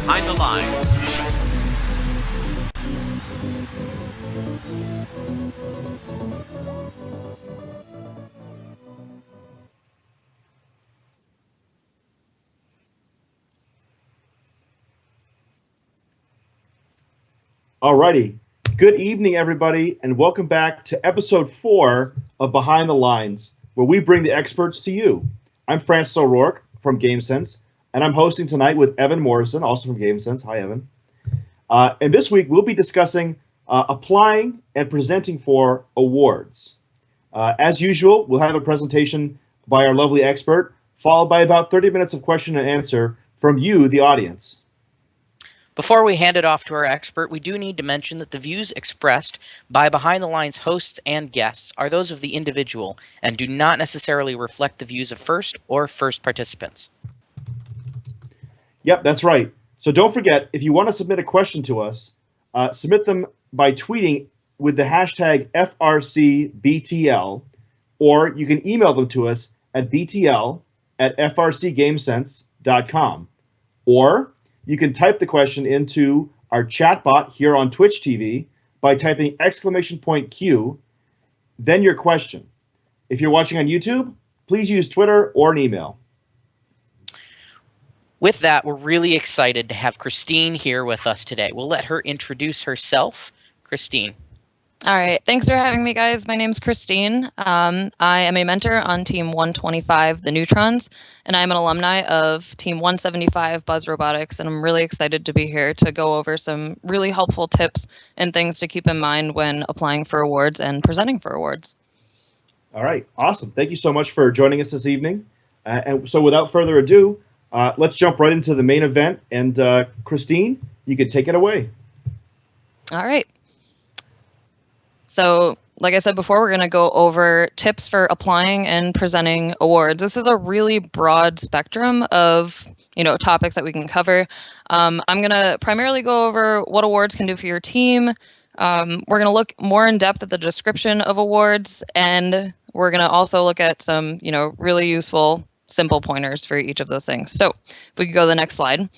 Behind the Line. Alrighty. Good evening, everybody, and welcome back to episode 4 of Behind the Lines, where we bring the experts to you. I'm Francis O'Rourke from GameSense, and I'm hosting tonight with Evan Morrison, also from GameSense. Hi, Evan. And this week we'll be discussing applying and presenting for awards. As usual, we'll have a presentation by our lovely expert, followed by about 30 minutes of question and answer from you, the audience. Before we hand it off to our expert, we do need to mention that the views expressed by Behind the Lines hosts and guests are those of the individual and do not necessarily reflect the views of first participants. Yep, that's right. So don't forget, if you want to submit a question to us, submit them by tweeting with the hashtag FRCBTL, or you can email them to us at btl@frcgamesense.com. Or you can type the question into our chat bot here on Twitch TV by typing !Q, then your question. If you're watching on YouTube, please use Twitter or an email. With that, we're really excited to have Kristine here with us today. We'll let her introduce herself. Kristine. All right. Thanks for having me, guys. My name's Kristine. I am a mentor on Team 125, the Neutrons, and I'm an alumni of Team 175, Buzz Robotics, and I'm really excited to be here to go over some really helpful tips and things to keep in mind when applying for awards and presenting for awards. All right. Awesome. Thank you so much for joining us this evening. And so without further ado, let's jump right into the main event. And Kristine, you can take it away. All right. So, like I said before, we're going to go over tips for applying and presenting awards. This is a really broad spectrum of, topics that we can cover. I'm going to primarily go over what awards can do for your team. We're going to look more in depth at the description of awards, and we're going to also look at some, really useful, simple pointers for each of those things. So, if we could go to the next slide.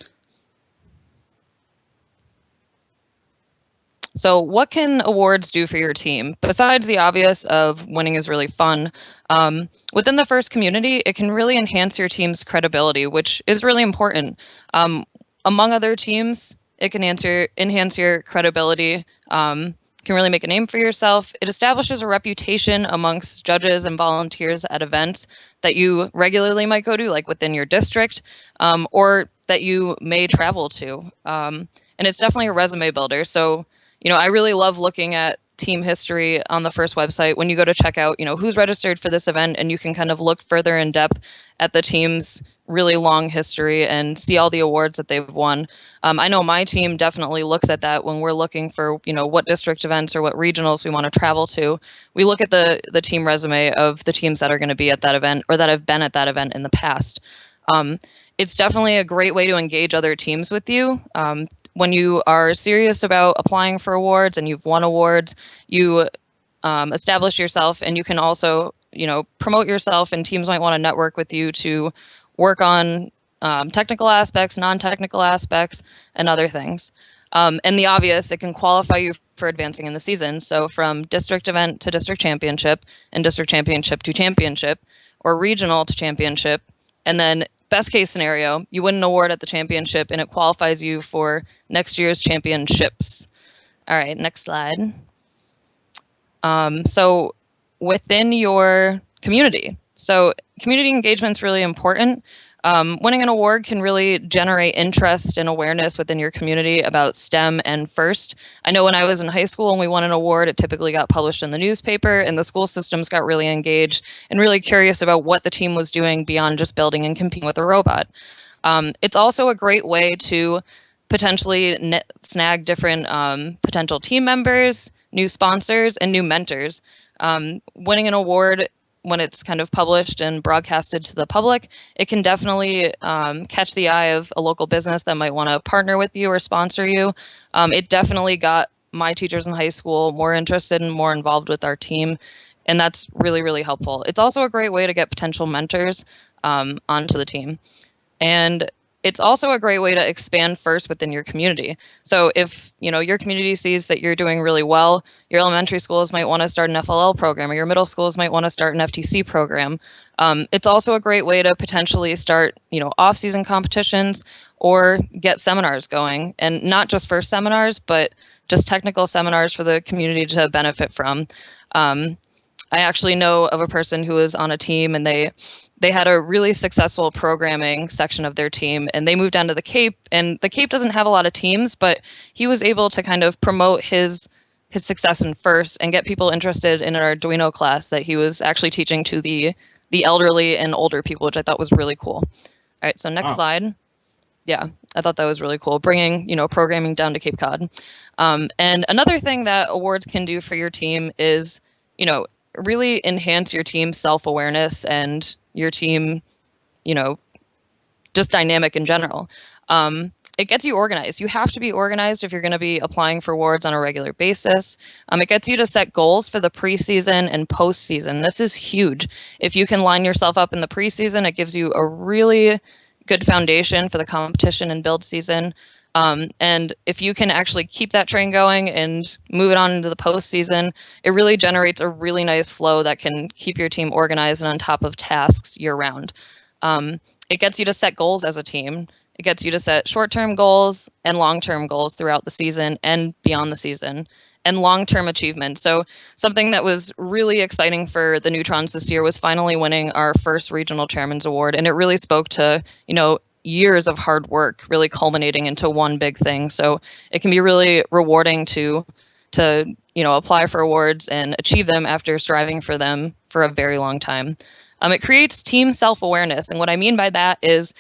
So what can awards do for your team? Besides the obvious of winning is really fun, within the FIRST community, it can really enhance your team's credibility, which is really important. Among other teams, it can enhance your credibility, can really make a name for yourself. It establishes a reputation amongst judges and volunteers at events that you regularly might go to, like within your district, or that you may travel to. And it's definitely a resume builder. So I really love looking at team history on the FIRST website when you go to check out, who's registered for this event, and you can kind of look further in depth at the team's really long history and see all the awards that they've won. I know my team definitely looks at that when we're looking for, what district events or what regionals we want to travel to. We look at the team resume of the teams that are going to be at that event or that have been at that event in the past. It's definitely a great way to engage other teams with you. When you are serious about applying for awards and you've won awards, you establish yourself, and you can also, promote yourself, and teams might want to network with you to work on technical aspects, non-technical aspects, and other things. And the obvious, it can qualify you for advancing in the season. So from district event to district championship, and district championship to championship, or regional to championship, and then best case scenario, you win an award at the championship and it qualifies you for next year's championships. All right, next slide. So within your community. So community engagement is really important. Winning an award can really generate interest and awareness within your community about STEM and FIRST. I know when I was in high school and we won an award, it typically got published in the newspaper, and the school systems got really engaged and really curious about what the team was doing beyond just building and competing with a robot. It's also a great way to potentially snag different potential team members, new sponsors, and new mentors. Winning an award, when it's kind of published and broadcasted to the public, it can definitely catch the eye of a local business that might want to partner with you or sponsor you. It definitely got my teachers in high school more interested and more involved with our team, and that's really, really helpful. It's also a great way to get potential mentors onto the team. And it's also a great way to expand first within your community. So if your community sees that you're doing really well, your elementary schools might want to start an FLL program, or your middle schools might want to start an FTC program. It's also a great way to potentially start off-season competitions or get seminars going, and not just for seminars, but just technical seminars for the community to benefit from. I actually know of a person who was on a team, and they had a really successful programming section of their team, and they moved down to the Cape, and the Cape doesn't have a lot of teams, but he was able to kind of promote his success in first and get people interested in an Arduino class that he was actually teaching to the elderly and older people, which I thought was really cool. All right, so next slide. Yeah, I thought that was really cool, bringing programming down to Cape Cod. And another thing that awards can do for your team is really enhance your team's self-awareness and your team, just dynamic in general. It gets you organized. You have to be organized if you're going to be applying for awards on a regular basis. It gets you to set goals for the preseason and postseason. This is huge. If you can line yourself up in the preseason, it gives you a really good foundation for the competition and build season. And if you can actually keep that train going and move it on into the postseason, it really generates a really nice flow that can keep your team organized and on top of tasks year round. It gets you to set goals as a team. It gets you to set short-term goals and long-term goals throughout the season and beyond the season, and long-term achievements. So something that was really exciting for the Neutrons this year was finally winning our first regional chairman's award. And it really spoke to, years of hard work really culminating into one big thing. So it can be really rewarding to apply for awards and achieve them after striving for them for a very long time. It creates team self-awareness. And what I mean by that is,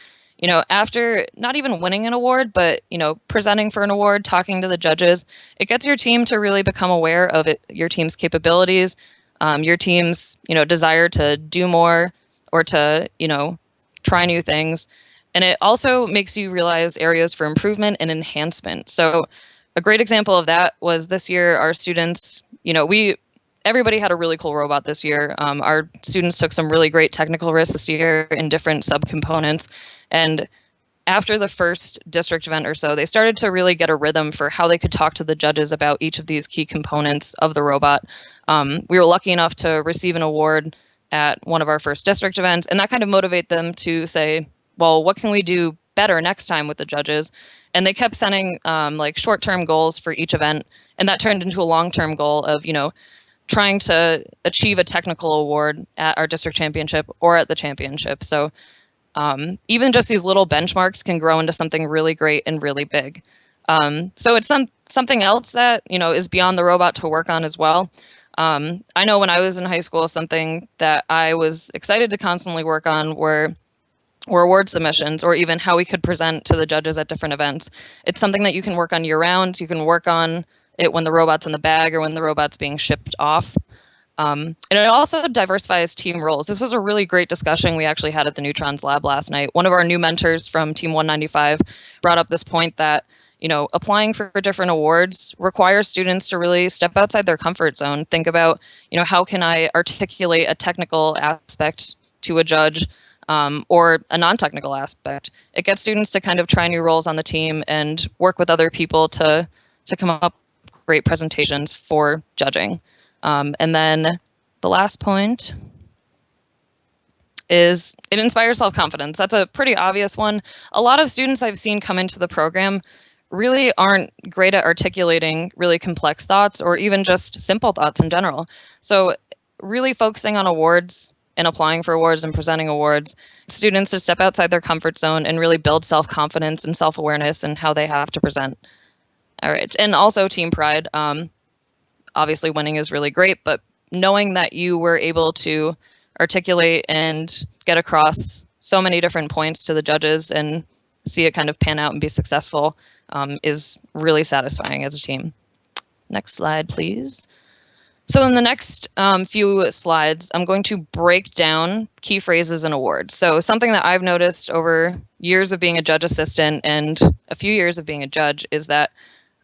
after not even winning an award, but, presenting for an award, talking to the judges, it gets your team to really become aware of your team's capabilities, your team's, desire to do more or to, try new things. And it also makes you realize areas for improvement and enhancement. So a great example of that was this year, our students, everybody had a really cool robot this year. Our students took some really great technical risks this year in different subcomponents. And after the first district event or so, they started to really get a rhythm for how they could talk to the judges about each of these key components of the robot. We were lucky enough to receive an award at one of our first district events, and that kind of motivated them to say, well, what can we do better next time with the judges? And they kept setting short-term goals for each event, and that turned into a long-term goal of, trying to achieve a technical award at our district championship or at the championship. So even just these little benchmarks can grow into something really great and really big. So it's something else that, is beyond the robot to work on as well. I know when I was in high school, something that I was excited to constantly work on were award submissions, or even how we could present to the judges at different events. It's something that you can work on year round. You can work on it when the robot's in the bag or when the robot's being shipped off. And it also diversifies team roles. This was a really great discussion we actually had at the Neutrons lab last night. One of our new mentors from Team 195 brought up this point that, applying for different awards requires students to really step outside their comfort zone. Think about, how can I articulate a technical aspect to a judge, or a non-technical aspect. It gets students to kind of try new roles on the team and work with other people to come up with great presentations for judging. And then the last point is it inspires self-confidence. That's a pretty obvious one. A lot of students I've seen come into the program really aren't great at articulating really complex thoughts or even just simple thoughts in general. So really focusing on awards and applying for awards and presenting awards, students to step outside their comfort zone and really build self-confidence and self-awareness in how they have to present. All right, and also team pride. Obviously winning is really great, but knowing that you were able to articulate and get across so many different points to the judges and see it kind of pan out and be successful is really satisfying as a team. Next slide, please. So in the next few slides, I'm going to break down key phrases and awards. So something that I've noticed over years of being a judge assistant and a few years of being a judge is that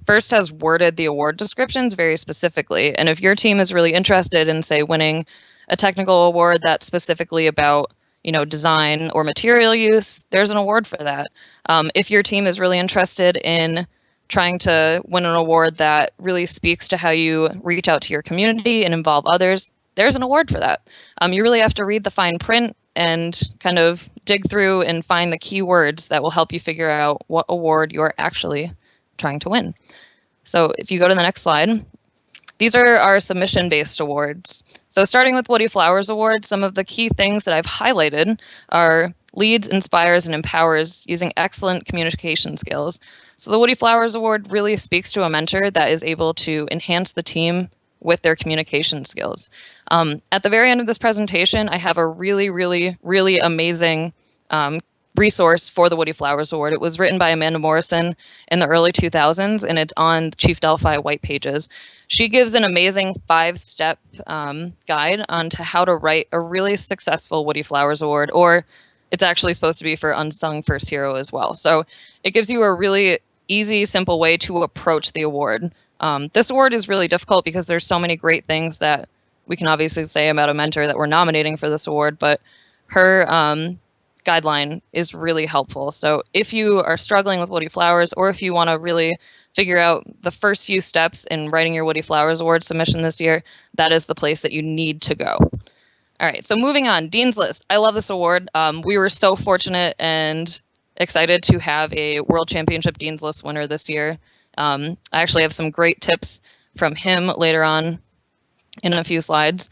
First has worded the award descriptions very specifically. And if your team is really interested in, say, winning a technical award that's specifically about, design or material use, there's an award for that. If your team is really interested in trying to win an award that really speaks to how you reach out to your community and involve others, there's an award for that. You really have to read the fine print and kind of dig through and find the keywords that will help you figure out what award you're actually trying to win. So if you go to the next slide, these are our submission-based awards. So starting with Woody Flowers Award, some of the key things that I've highlighted are leads, inspires, and empowers using excellent communication skills. So the Woody Flowers Award really speaks to a mentor that is able to enhance the team with their communication skills. At the very end of this presentation, I have a really, really, really amazing resource for the Woody Flowers Award. It was written by Amanda Morrison in the early 2000s, and it's on Chief Delphi white pages. She gives an amazing 5-step guide on to how to write a really successful Woody Flowers Award, or it's actually supposed to be for Unsung First Hero as well. So it gives you a really easy, simple way to approach the award. This award is really difficult because there's so many great things that we can obviously say about a mentor that we're nominating for this award, but her guideline is really helpful. So if you are struggling with Woody Flowers, or if you want to really figure out the first few steps in writing your Woody Flowers Award submission this year, that is the place that you need to go. All right, so moving on, Dean's List. I love this award. We were so fortunate and excited to have a World Championship Dean's List winner this year. I actually have some great tips from him later on in a few slides.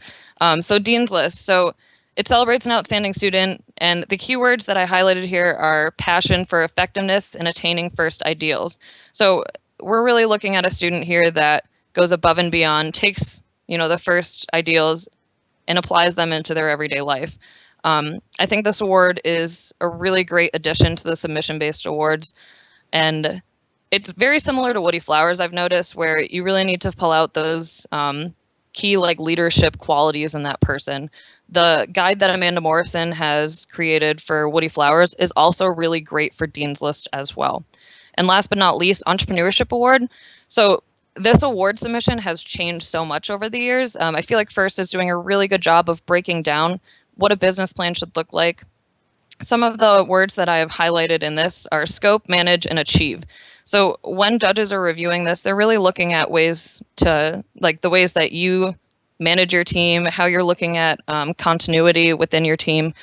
So Dean's List. So it celebrates an outstanding student, and the keywords that I highlighted here are passion for effectiveness and attaining first ideals. So we're really looking at a student here that goes above and beyond, takes the first ideals and applies them into their everyday life. I think this award is a really great addition to the submission-based awards, and it's very similar to Woody Flowers, I've noticed, where you really need to pull out those key leadership qualities in that person. The guide that Amanda Morrison has created for Woody Flowers is also really great for Dean's List as well. And last but not least, Entrepreneurship Award. So this award submission has changed so much over the years. I feel like First is doing a really good job of breaking down what a business plan should look like. Some of the words that I have highlighted in this are scope, manage, and achieve. So when judges are reviewing this, they're really looking at ways to, the ways that you manage your team, how you're looking at continuity within your team.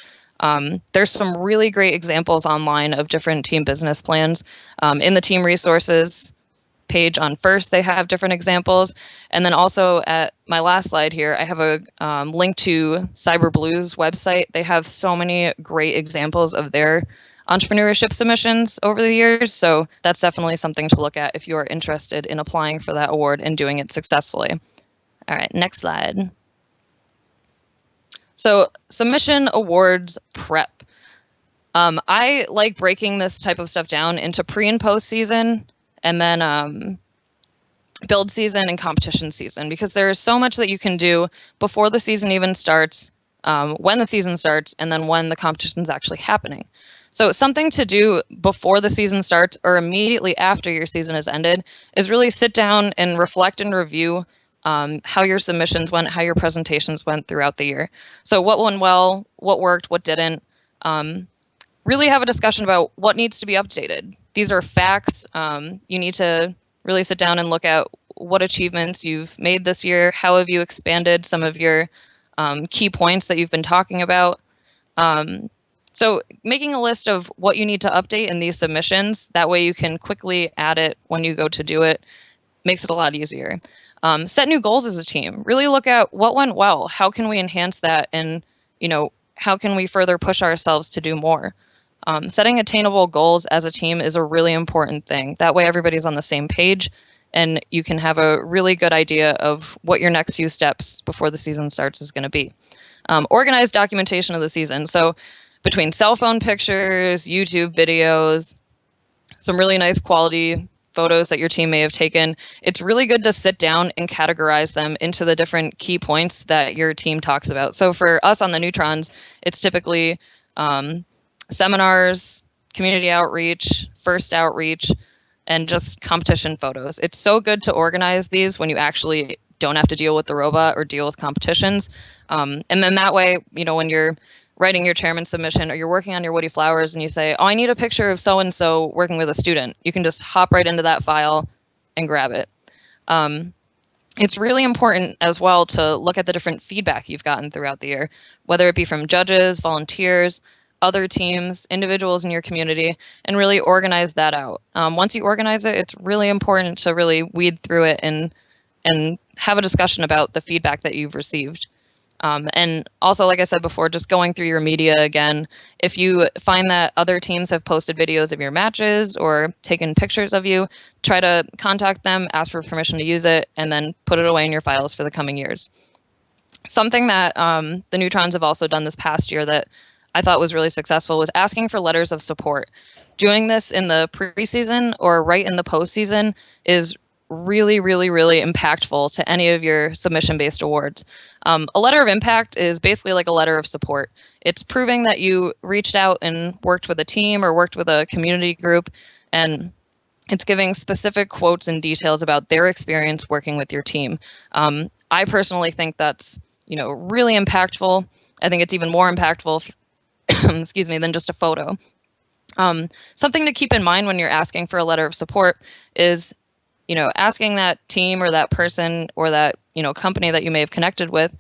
There's some really great examples online of different team business plans. In the team resources page on First, they have different examples. And then also at my last slide here, I have a link to Cyber Blue's website. They have so many great examples of their entrepreneurship submissions over the years. So that's definitely something to look at if you are interested in applying for that award and doing it successfully. All right, next slide. So submission awards prep. I like breaking this type of stuff down into pre and post season, and then build season and competition season, because there's so much that you can do before the season even starts, when the season starts, and then when the competition's actually happening. So something to do before the season starts or immediately after your season has ended is really sit down and reflect and review how your submissions went, how your presentations went throughout the year. So what went well, what worked, what didn't. Really have a discussion about what needs to be updated. These are facts. You need to really sit down and look at what achievements you've made this year. How have you expanded some of your key points that you've been talking about? So making a list of what you need to update in these submissions, that way you can quickly add it when you go to do it, makes it a lot easier. Set new goals as a team. Really look at what went well. How can we enhance that? And, how can we further push ourselves to do more? Setting attainable goals as a team is a really important thing. That way everybody's on the same page and you can have a really good idea of what your next few steps before the season starts is going to be. Organized documentation of the season. So between cell phone pictures, YouTube videos, some really nice quality photos that your team may have taken, it's really good to sit down and categorize them into the different key points that your team talks about. So for us on the Neutrons, it's typically seminars, community outreach, first outreach, and just competition photos. It's so good to organize these when you actually don't have to deal with the robot or deal with competitions. And then that way, when you're writing your chairman's submission or you're working on your Woody Flowers and you say, oh, I need a picture of so-and-so working with a student, you can just hop right into that file and grab it. It's really important as well to look at the different feedback you've gotten throughout the year, whether it be from judges, volunteers, other teams, individuals in your community, and really organize that out. Once you organize it, it's really important to really weed through it and have a discussion about the feedback that you've received. And also, like I said before, just going through your media again. If you find that other teams have posted videos of your matches or taken pictures of you, try to contact them, ask for permission to use it, and then put it away in your files for the coming years. Something that the Neutrons have also done this past year that I thought was really successful was asking for letters of support. Doing this in the preseason or right in the postseason is really, really, really impactful to any of your submission-based awards. A letter of impact is basically like a letter of support. It's proving that you reached out and worked with a team or worked with a community group, and it's giving specific quotes and details about their experience working with your team. I personally think that's really impactful. I think it's even more impactful, excuse me, than just a photo. Something to keep in mind when you're asking for a letter of support is asking that team or that person or that, company that you may have connected with,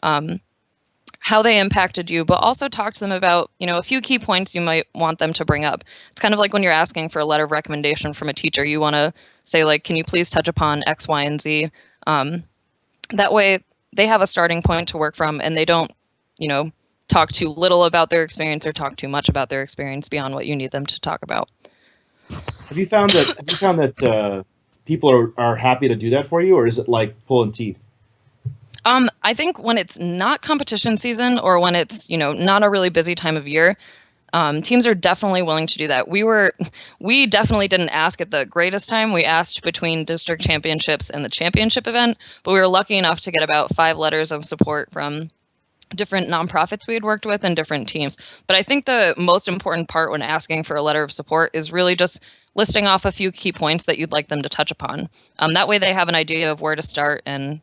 how they impacted you, but also talk to them about, a few key points you might want them to bring up. It's kind of like when you're asking for a letter of recommendation from a teacher, you want to say like, can you please touch upon X, Y, and Z? That way they have a starting point to work from and they don't, talk too little about their experience or talk too much about their experience beyond what you need them to talk about. Have you found that people are happy to do that for you, or is it like pulling teeth? I think when it's not competition season or when it's, not a really busy time of year, teams are definitely willing to do that. We definitely didn't ask at the greatest time. We asked between district championships and the championship event, but we were lucky enough to get about 5 letters of support from different nonprofits we had worked with and different teams. But I think the most important part when asking for a letter of support is really just listing off a few key points that you'd like them to touch upon. That way they have an idea of where to start and,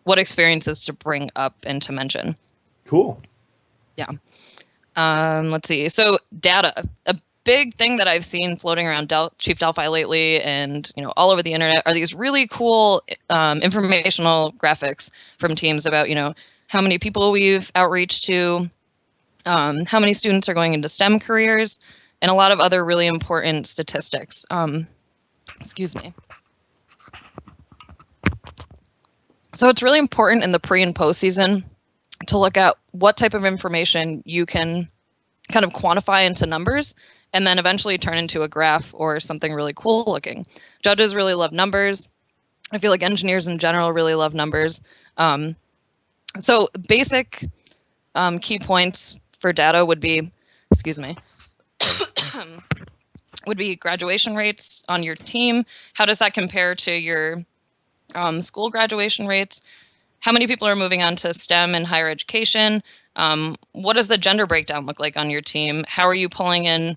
what experiences to bring up and to mention. Cool. Yeah. Let's see. So data, a big thing that I've seen floating around Chief Delphi lately and, all over the internet are these really cool informational graphics from teams about, how many people we've outreached to, how many students are going into STEM careers, and a lot of other really important statistics. Excuse me. So it's really important in the pre and post season to look at what type of information you can kind of quantify into numbers and then eventually turn into a graph or something really cool looking. Judges really love numbers. I feel like engineers in general really love numbers. So basic key points for data would be, excuse me, would be graduation rates on your team. How does that compare to your school graduation rates? How many people are moving on to STEM and higher education? What does the gender breakdown look like on your team? How are you pulling in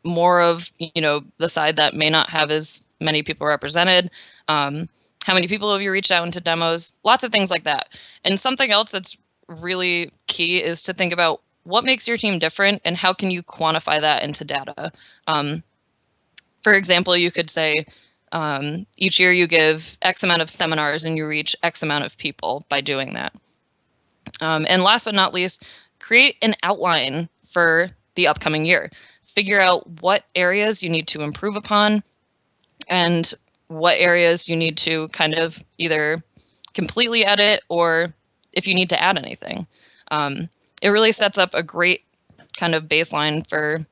more of, the side that may not have as many people represented? How many people have you reached out into demos? Lots of things like that. And something else that's really key is to think about what makes your team different and how can you quantify that into data. For example, you could say each year you give X amount of seminars and you reach X amount of people by doing that. And last but not least, create an outline for the upcoming year. Figure out what areas you need to improve upon and what areas you need to kind of either completely edit or if you need to add anything. It really sets up a great kind of baseline for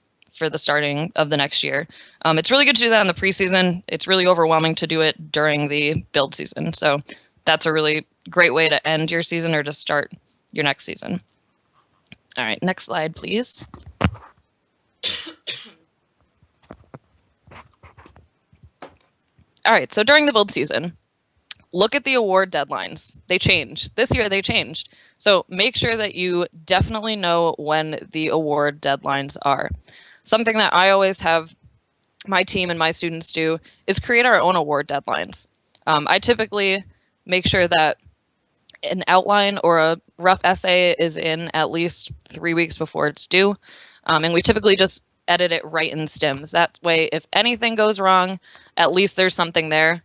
the starting of the next year. It's really good to do that in the preseason. It's really overwhelming to do it during the build season. So that's a really great way to end your season or to start your next season. All right, next slide, please. All right, so during the build season, look at the award deadlines. They change. This year they changed. So make sure that you definitely know when the award deadlines are. Something that I always have my team and my students do is create our own award deadlines. I typically make sure that an outline or a rough essay is in at least 3 weeks before it's due. And we typically just edit it right in stems. That way, if anything goes wrong, at least there's something there,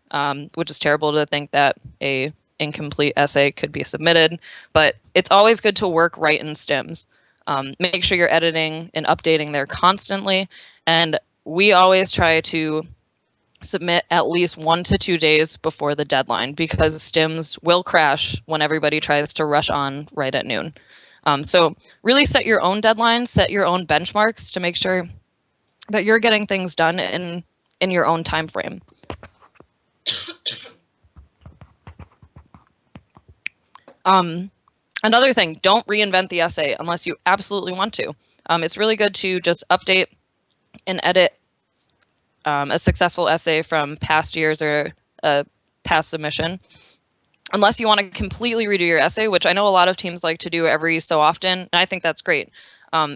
which is terrible to think that a incomplete essay could be submitted. But it's always good to work right in stems. Make sure you're editing and updating there constantly. And we always try to submit at least 1 to 2 days before the deadline because stems will crash when everybody tries to rush on right at noon. So really set your own deadlines, set your own benchmarks to make sure that you're getting things done in your own time frame. Another thing, don't reinvent the essay unless you absolutely want to. It's really good to just update and edit a successful essay from past years or a past submission. Unless you want to completely redo your essay, which I know a lot of teams like to do every so often, and I think that's great.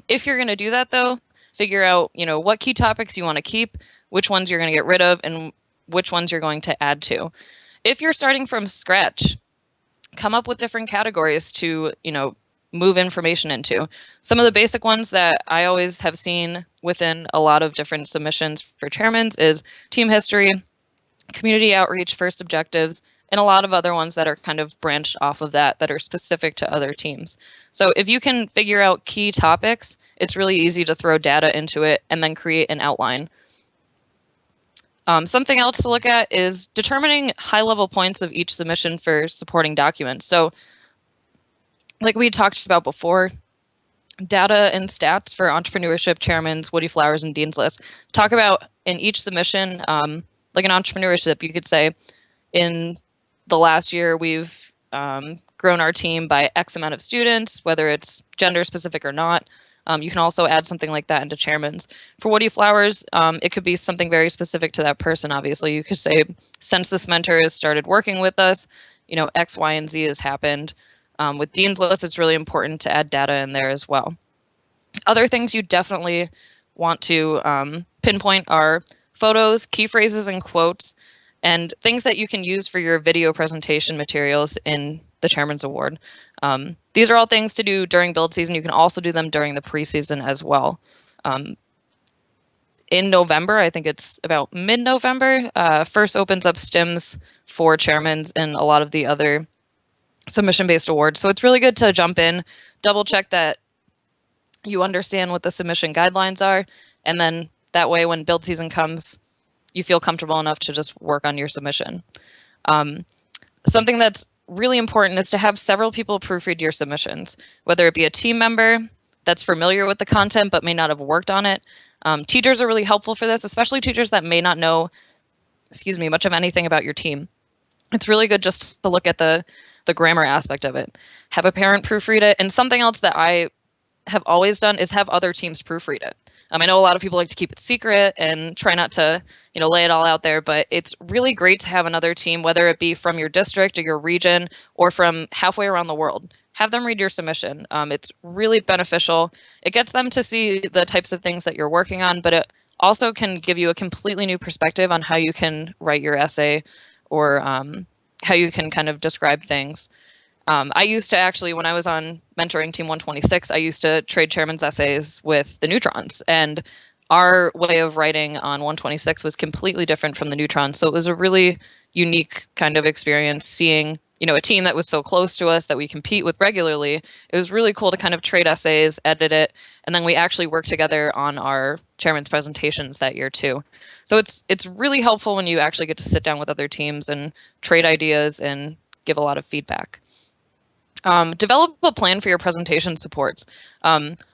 If you're going to do that, though, figure out what key topics you want to keep, which ones you're going to get rid of, and which ones you're going to add to. If you're starting from scratch, come up with different categories to move information into. Some of the basic ones that I always have seen within a lot of different submissions for chairmans is team history, community outreach, first objectives, and a lot of other ones that are kind of branched off of that are specific to other teams. So if you can figure out key topics, it's really easy to throw data into it and then create an outline. Something else to look at is determining high-level points of each submission for supporting documents. So like we talked about before, data and stats for entrepreneurship, chairmans, Woody Flowers, and Dean's List. Talk about in each submission, like an entrepreneurship, you could say, in the last year, we've grown our team by X amount of students, whether it's gender specific or not. You can also add something like that into chairmans. For Woody Flowers, it could be something very specific to that person, obviously. You could say, since this mentor has started working with us, X, Y, and Z has happened. With Dean's List, it's really important to add data in there as well. Other things you definitely want to pinpoint are photos, key phrases, and quotes, and things that you can use for your video presentation materials in the Chairman's Award. These are all things to do during build season. You can also do them during the preseason as well. In November, I think it's about mid-November, first opens up stims for chairmans and a lot of the other submission-based awards. So it's really good to jump in, double check that you understand what the submission guidelines are, and then that way when build season comes, you feel comfortable enough to just work on your submission. Something that's really important is to have several people proofread your submissions, whether it be a team member that's familiar with the content but may not have worked on it. Teachers are really helpful for this, especially teachers that may not know, much of anything about your team. It's really good just to look at the grammar aspect of it. Have a parent proofread it. And something else that I have always done is have other teams proofread it. I know a lot of people like to keep it secret and try not to, lay it all out there, but it's really great to have another team, whether it be from your district or your region or from halfway around the world. Have them read your submission. It's really beneficial. It gets them to see the types of things that you're working on, but it also can give you a completely new perspective on how you can write your essay or how you can kind of describe things. I used to actually, when I was on mentoring Team 126, I used to trade chairman's essays with the Neutrons. And our way of writing on 126 was completely different from the Neutrons. So it was a really unique kind of experience seeing, a team that was so close to us that we compete with regularly. It was really cool to kind of trade essays, edit it, and then we actually worked together on our chairman's presentations that year too. So it's really helpful when you actually get to sit down with other teams and trade ideas and give a lot of feedback. Develop a plan for your presentation supports.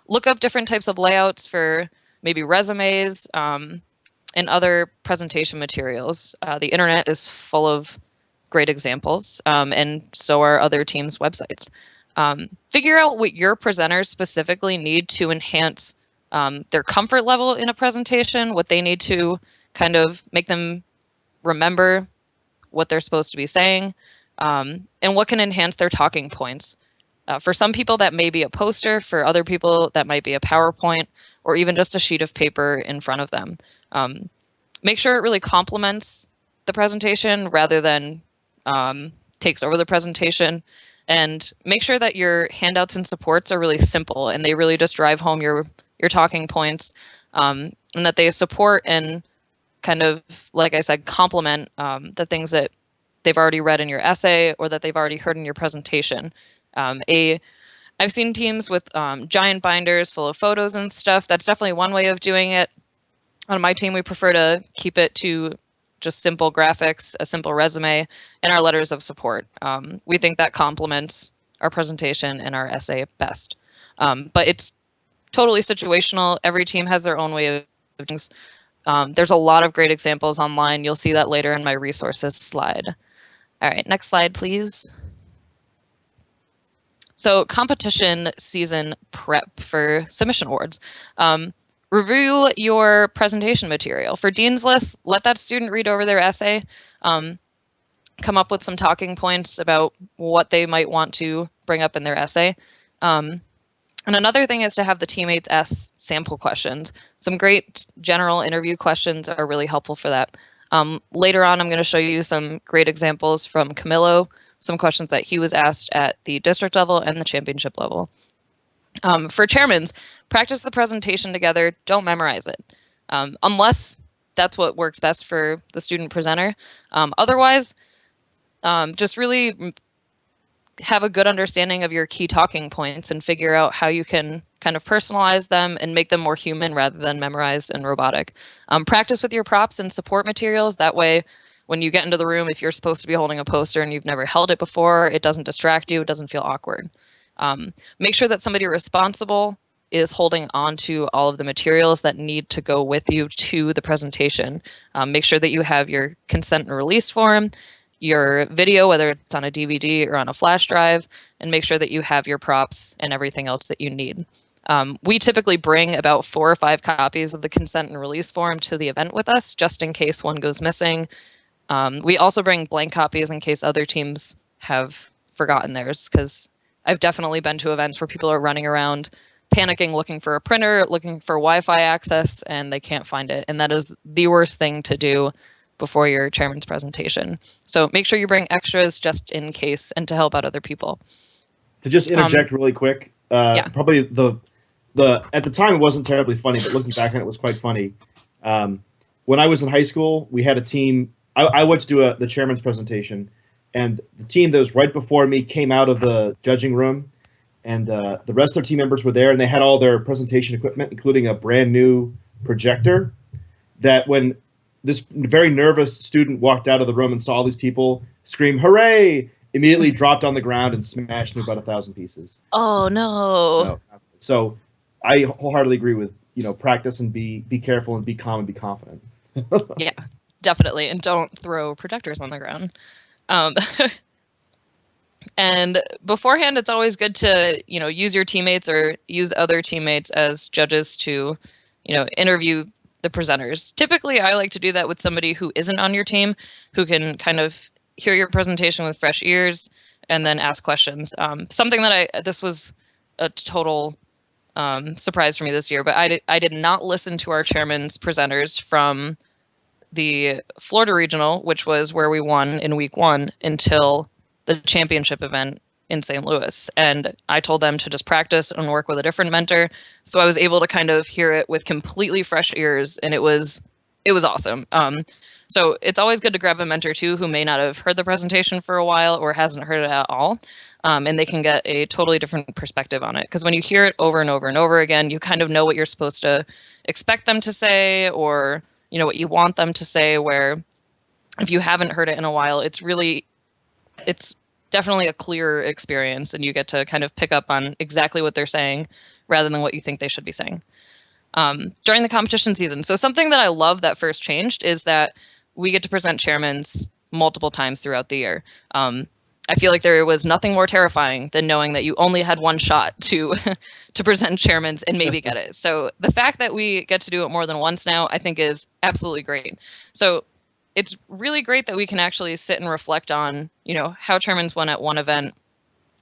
Look up different types of layouts for maybe resumes and other presentation materials. The internet is full of great examples, and so are other teams' websites. Figure out what your presenters specifically need to enhance their comfort level in a presentation, what they need to kind of make them remember what they're supposed to be saying, and what can enhance their talking points. For some people, that may be a poster. For other people, that might be a PowerPoint or even just a sheet of paper in front of them. Make sure it really complements the presentation rather than takes over the presentation. And make sure that your handouts and supports are really simple and they really just drive home your talking points, and that they support and kind of, like I said, complement the things that they've already read in your essay or that they've already heard in your presentation. I've seen teams with giant binders full of photos and stuff. That's definitely one way of doing it. On my team, we prefer to keep it to just simple graphics, a simple resume, and our letters of support. We think that complements our presentation and our essay best. But it's totally situational. Every team has their own way of things. There's a lot of great examples online. You'll see that later in my resources slide. All right, next slide, please. So competition season prep for submission awards. Review your presentation material. For Dean's List, let that student read over their essay, come up with some talking points about what they might want to bring up in their essay. And another thing is to have the teammates ask sample questions. Some great general interview questions are really helpful for that. Later on, I'm going to show you some great examples from Camilo, some questions that he was asked at the district level and the championship level. For chairmans, practice the presentation together. Don't memorize it, unless that's what works best for the student presenter. Otherwise, just really have a good understanding of your key talking points and figure out how you can kind of personalize them and make them more human rather than memorized and robotic. Practice with your props and support materials. That way, when you get into the room, if you're supposed to be holding a poster and you've never held it before, it doesn't distract you. It doesn't feel awkward. Make sure that somebody responsible is holding on to all of the materials that need to go with you to the presentation. Make sure that you have your consent and release form, your video, whether it's on a DVD or on a flash drive, and make sure that you have your props and everything else that you need. We typically bring about 4 or 5 copies of the consent and release form to the event with us, just in case one goes missing. We also bring blank copies in case other teams have forgotten theirs, because I've definitely been to events where people are running around panicking, looking for a printer, looking for Wi-Fi access, and they can't find it. And that is the worst thing to do before your chairman's presentation. So make sure you bring extras just in case and to help out other people. To just interject really quick, yeah. Probably the at the time it wasn't terribly funny, but looking back on it, it was quite funny. When I was in high school, we had a team. I went to do the chairman's presentation, and the team that was right before me came out of the judging room, and the rest of their team members were there, and they had all their presentation equipment, including a brand new projector. That when this very nervous student walked out of the room and saw all these people scream, "Hooray!" immediately dropped on the ground and smashed into about 1,000 pieces. Oh no! So I wholeheartedly agree with, practice and be careful and be calm and be confident. Yeah, definitely, and don't throw projectors on the ground. And beforehand, it's always good to, use your teammates or use other teammates as judges to, interview the presenters. Typically, I like to do that with somebody who isn't on your team, who can kind of hear your presentation with fresh ears and then ask questions. Something that this was a total surprise for me this year, but I did not listen to our chairman's presenters from the Florida Regional, which was where we won in week 1, until the championship event in St. Louis. And I told them to just practice and work with a different mentor. So I was able to kind of hear it with completely fresh ears, and it was awesome. So it's always good to grab a mentor too, who may not have heard the presentation for a while or hasn't heard it at all. And they can get a totally different perspective on it. Because when you hear it over and over and over again, you kind of know what you're supposed to expect them to say, or what you want them to say, where if you haven't heard it in a while, it's definitely a clearer experience, and you get to kind of pick up on exactly what they're saying rather than what you think they should be saying. During the competition season. So something that I love that first changed is that we get to present chairmans multiple times throughout the year. I feel like there was nothing more terrifying than knowing that you only had one shot to present chairmans and maybe get it. So the fact that we get to do it more than once now, I think is absolutely great. So it's really great that we can actually sit and reflect on, how chairmans went at one event,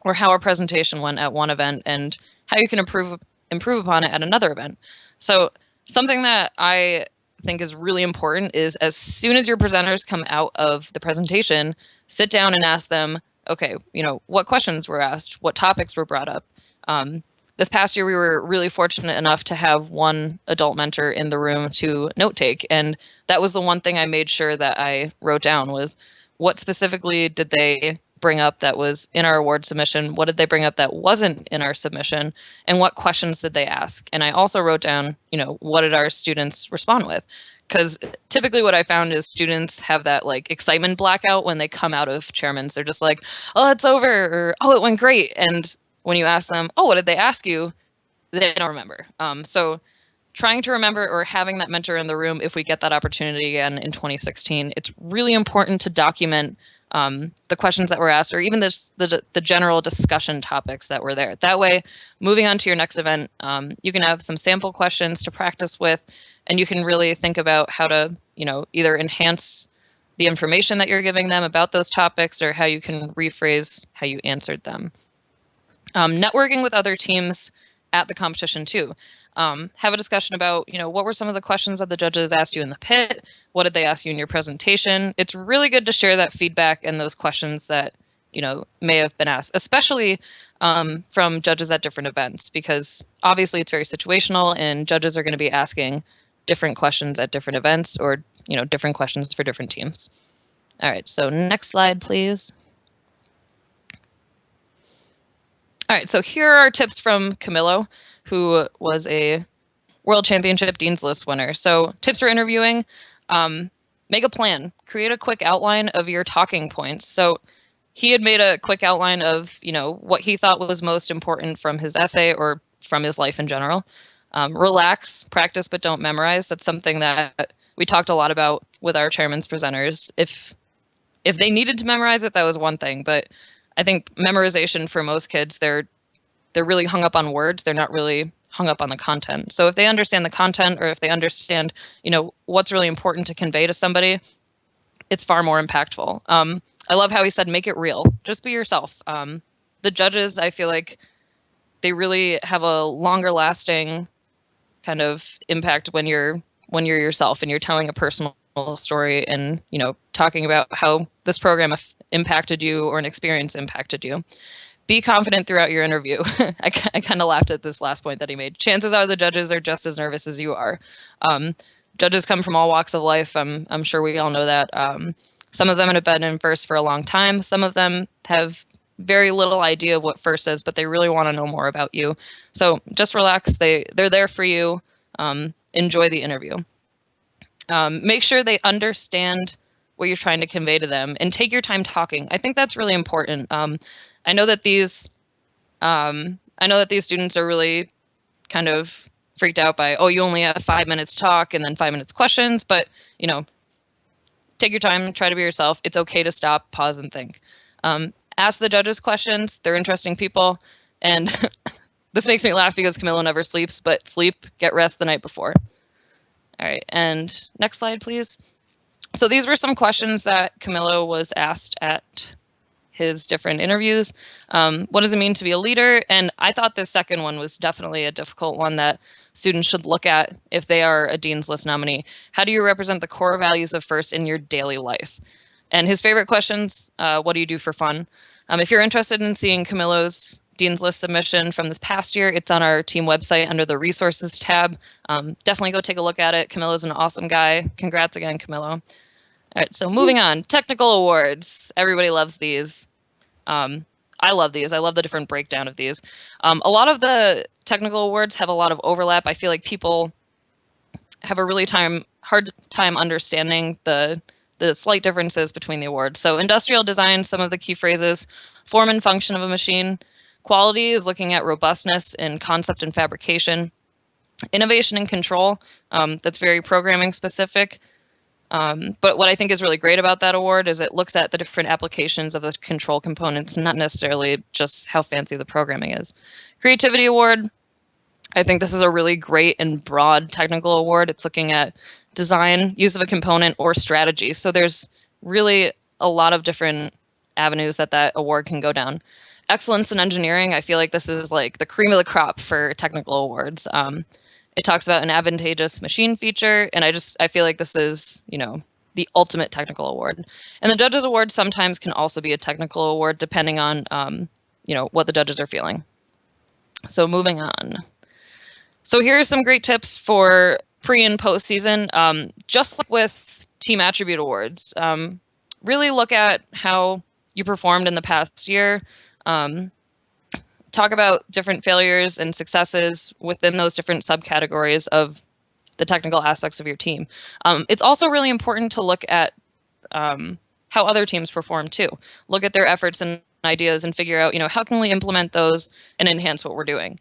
or how our presentation went at one event, and how you can improve upon it at another event. So something that I think is really important is, as soon as your presenters come out of the presentation, sit down and ask them, okay, what questions were asked, what topics were brought up. This past year, we were really fortunate enough to have one adult mentor in the room to note take. And that was the one thing I made sure that I wrote down was what specifically did they bring up that was in our award submission? What did they bring up that wasn't in our submission? And what questions did they ask? And I also wrote down, what did our students respond with? Because typically what I found is students have that like excitement blackout when they come out of chairman's. They're just like, oh, it's over, or oh, it went great. And when you ask them, oh, what did they ask you? They don't remember. So trying to remember or having that mentor in the room if we get that opportunity again in 2016, it's really important to document the questions that were asked or even the general discussion topics that were there. That way, moving on to your next event, you can have some sample questions to practice with, and you can really think about how to, either enhance the information that you're giving them about those topics or how you can rephrase how you answered them. Networking with other teams at the competition too. Have a discussion about, what were some of the questions that the judges asked you in the pit? What did they ask you in your presentation? It's really good to share that feedback and those questions that, may have been asked, especially from judges at different events, because obviously it's very situational and judges are going to be asking different questions at different events or, different questions for different teams. All right, so next slide, please. All right, so here are tips from Camilo, who was a World Championship Dean's List winner. So tips for interviewing, make a plan, create a quick outline of your talking points. So he had made a quick outline of, what he thought was most important from his essay or from his life in general. Relax, practice, but don't memorize. That's something that we talked a lot about with our chairman's presenters. If they needed to memorize it, that was one thing, but I think memorization for most kids, they're really hung up on words. They're not really hung up on the content. So if they understand the content or if they understand, what's really important to convey to somebody, it's far more impactful. I love how he said, make it real. Just be yourself. The judges, I feel like they really have a longer lasting kind of impact when you're yourself and you're telling a personal story and, talking about how this program impacted you or an experience impacted you. Be confident throughout your interview. I kind of laughed at this last point that he made. Chances are the judges are just as nervous as you are. Judges come from all walks of life. I'm sure we all know that. Some of them have been in first for a long time. Some of them have very little idea of what first is, but they really want to know more about you. So just relax. They're there for you. Enjoy the interview. Make sure they understand what you're trying to convey to them and take your time talking. I think that's really important. I know that these students are really kind of freaked out by, oh, you only have 5 minutes talk and then 5 minutes questions, but take your time, try to be yourself. It's okay to stop, pause, and think. Ask the judges questions. They're interesting people. And this makes me laugh because Camilo never sleeps, but sleep, get rest the night before. All right, and next slide, please. So these were some questions that Camilo was asked at his different interviews. What does it mean to be a leader? And I thought this second one was definitely a difficult one that students should look at if they are a Dean's List nominee. How do you represent the core values of FIRST in your daily life? And his favorite questions, what do you do for fun? If you're interested in seeing Camilo's Dean's List submission from this past year, it's on our team website under the resources tab. Definitely go take a look at it. Camilo's an awesome guy. Congrats again, Camilo. All right, so moving on, technical awards. Everybody loves these. I love these. I love the different breakdown of these. A lot of the technical awards have a lot of overlap. I feel like people have a really hard time understanding the slight differences between the awards. So industrial design, some of the key phrases, form and function of a machine. Quality is looking at robustness in concept and fabrication. Innovation and control, that's very programming specific. But what I think is really great about that award is it looks at the different applications of the control components, not necessarily just how fancy the programming is. Creativity award, I think this is a really great and broad technical award. It's looking at design, use of a component, or strategy. So there's really a lot of different avenues that award can go down. Excellence in engineering, I feel like this is like the cream of the crop for technical awards. It talks about an advantageous machine feature, and I feel like this is, the ultimate technical award. And the judges award sometimes can also be a technical award depending on what the judges are feeling. So moving on. So here are some great tips for pre and post season. Just like with team attribute awards, really look at how you performed in the past year. Talk about different failures and successes within those different subcategories of the technical aspects of your team. It's also really important to look at how other teams perform too. Look at their efforts and ideas and figure out, how can we implement those and enhance what we're doing.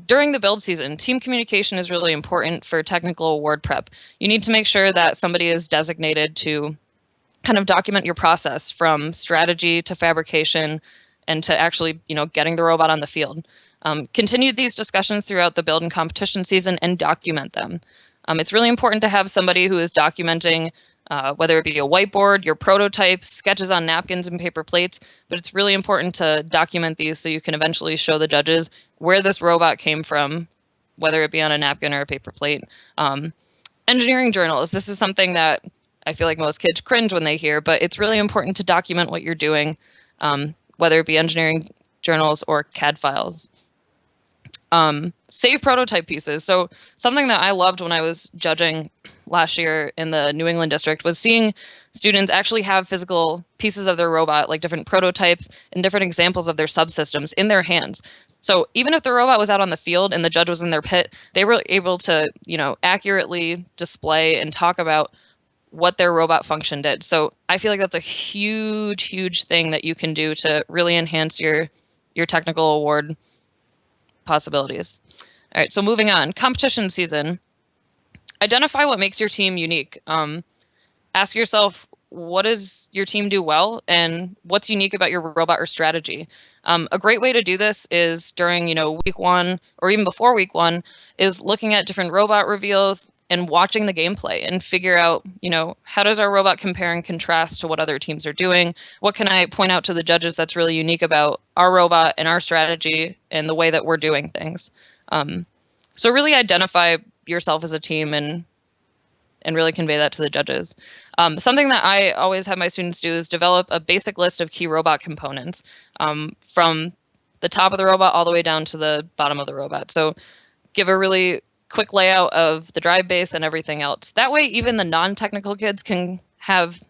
During the build season, team communication is really important for technical award prep. You need to make sure that somebody is designated to kind of document your process from strategy to fabrication and to actually, getting the robot on the field. Continue these discussions throughout the build and competition season and document them. It's really important to have somebody who is documenting whether it be a whiteboard, your prototypes, sketches on napkins and paper plates, but it's really important to document these so you can eventually show the judges where this robot came from, whether it be on a napkin or a paper plate. Engineering journals, this is something that I feel like most kids cringe when they hear, but it's really important to document what you're doing, whether it be engineering journals or CAD files. Save prototype pieces. So something that I loved when I was judging last year in the New England district was seeing students actually have physical pieces of their robot, like different prototypes and different examples of their subsystems in their hands. So even if the robot was out on the field and the judge was in their pit, they were able to, accurately display and talk about what their robot function did. So I feel like that's a huge, huge thing that you can do to really enhance your technical award possibilities. All right, so moving on. Competition season. Identify what makes your team unique. Ask yourself, what does your team do well, and what's unique about your robot or strategy? A great way to do this is during, week one or even before week one, is looking at different robot reveals and watching the gameplay and figure out, how does our robot compare and contrast to what other teams are doing? What can I point out to the judges that's really unique about our robot and our strategy and the way that we're doing things? So really identify yourself as a team and really convey that to the judges. Something that I always have my students do is develop a basic list of key robot components from the top of the robot all the way down to the bottom of the robot. So give a really quick layout of the drive base and everything else. That way, even the non-technical kids can have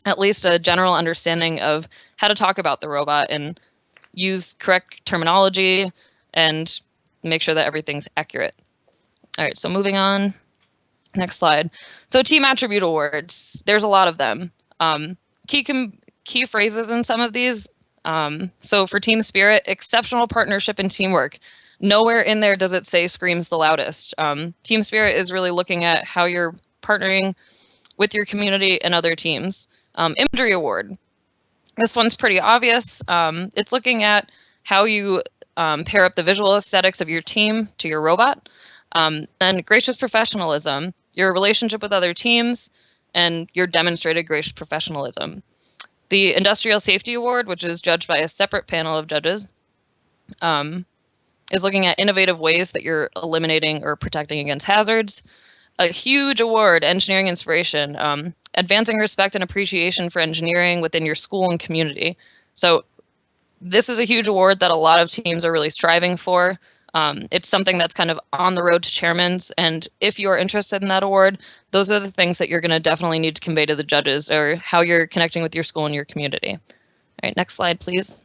at least a general understanding of how to talk about the robot and use correct terminology and make sure that everything's accurate. All right, so moving on. Next slide. So team attribute awards, there's a lot of them. Key phrases in some of these. So for team spirit, exceptional partnership and teamwork. Nowhere in there does it say screams the loudest. Team spirit is really looking at how you're partnering with your community and other teams. Imagery award. This one's pretty obvious. It's looking at how you pair up the visual aesthetics of your team to your robot. Then gracious professionalism, your relationship with other teams, and your demonstrated gracious professionalism. The Industrial Safety Award, which is judged by a separate panel of judges, is looking at innovative ways that you're eliminating or protecting against hazards. A huge award, Engineering Inspiration, advancing respect and appreciation for engineering within your school and community. So this is a huge award that a lot of teams are really striving for. It's something that's kind of on the road to chairman's, and if you're interested in that award, those are the things that you're going to definitely need to convey to the judges, or how you're connecting with your school and your community. All right, next slide, please.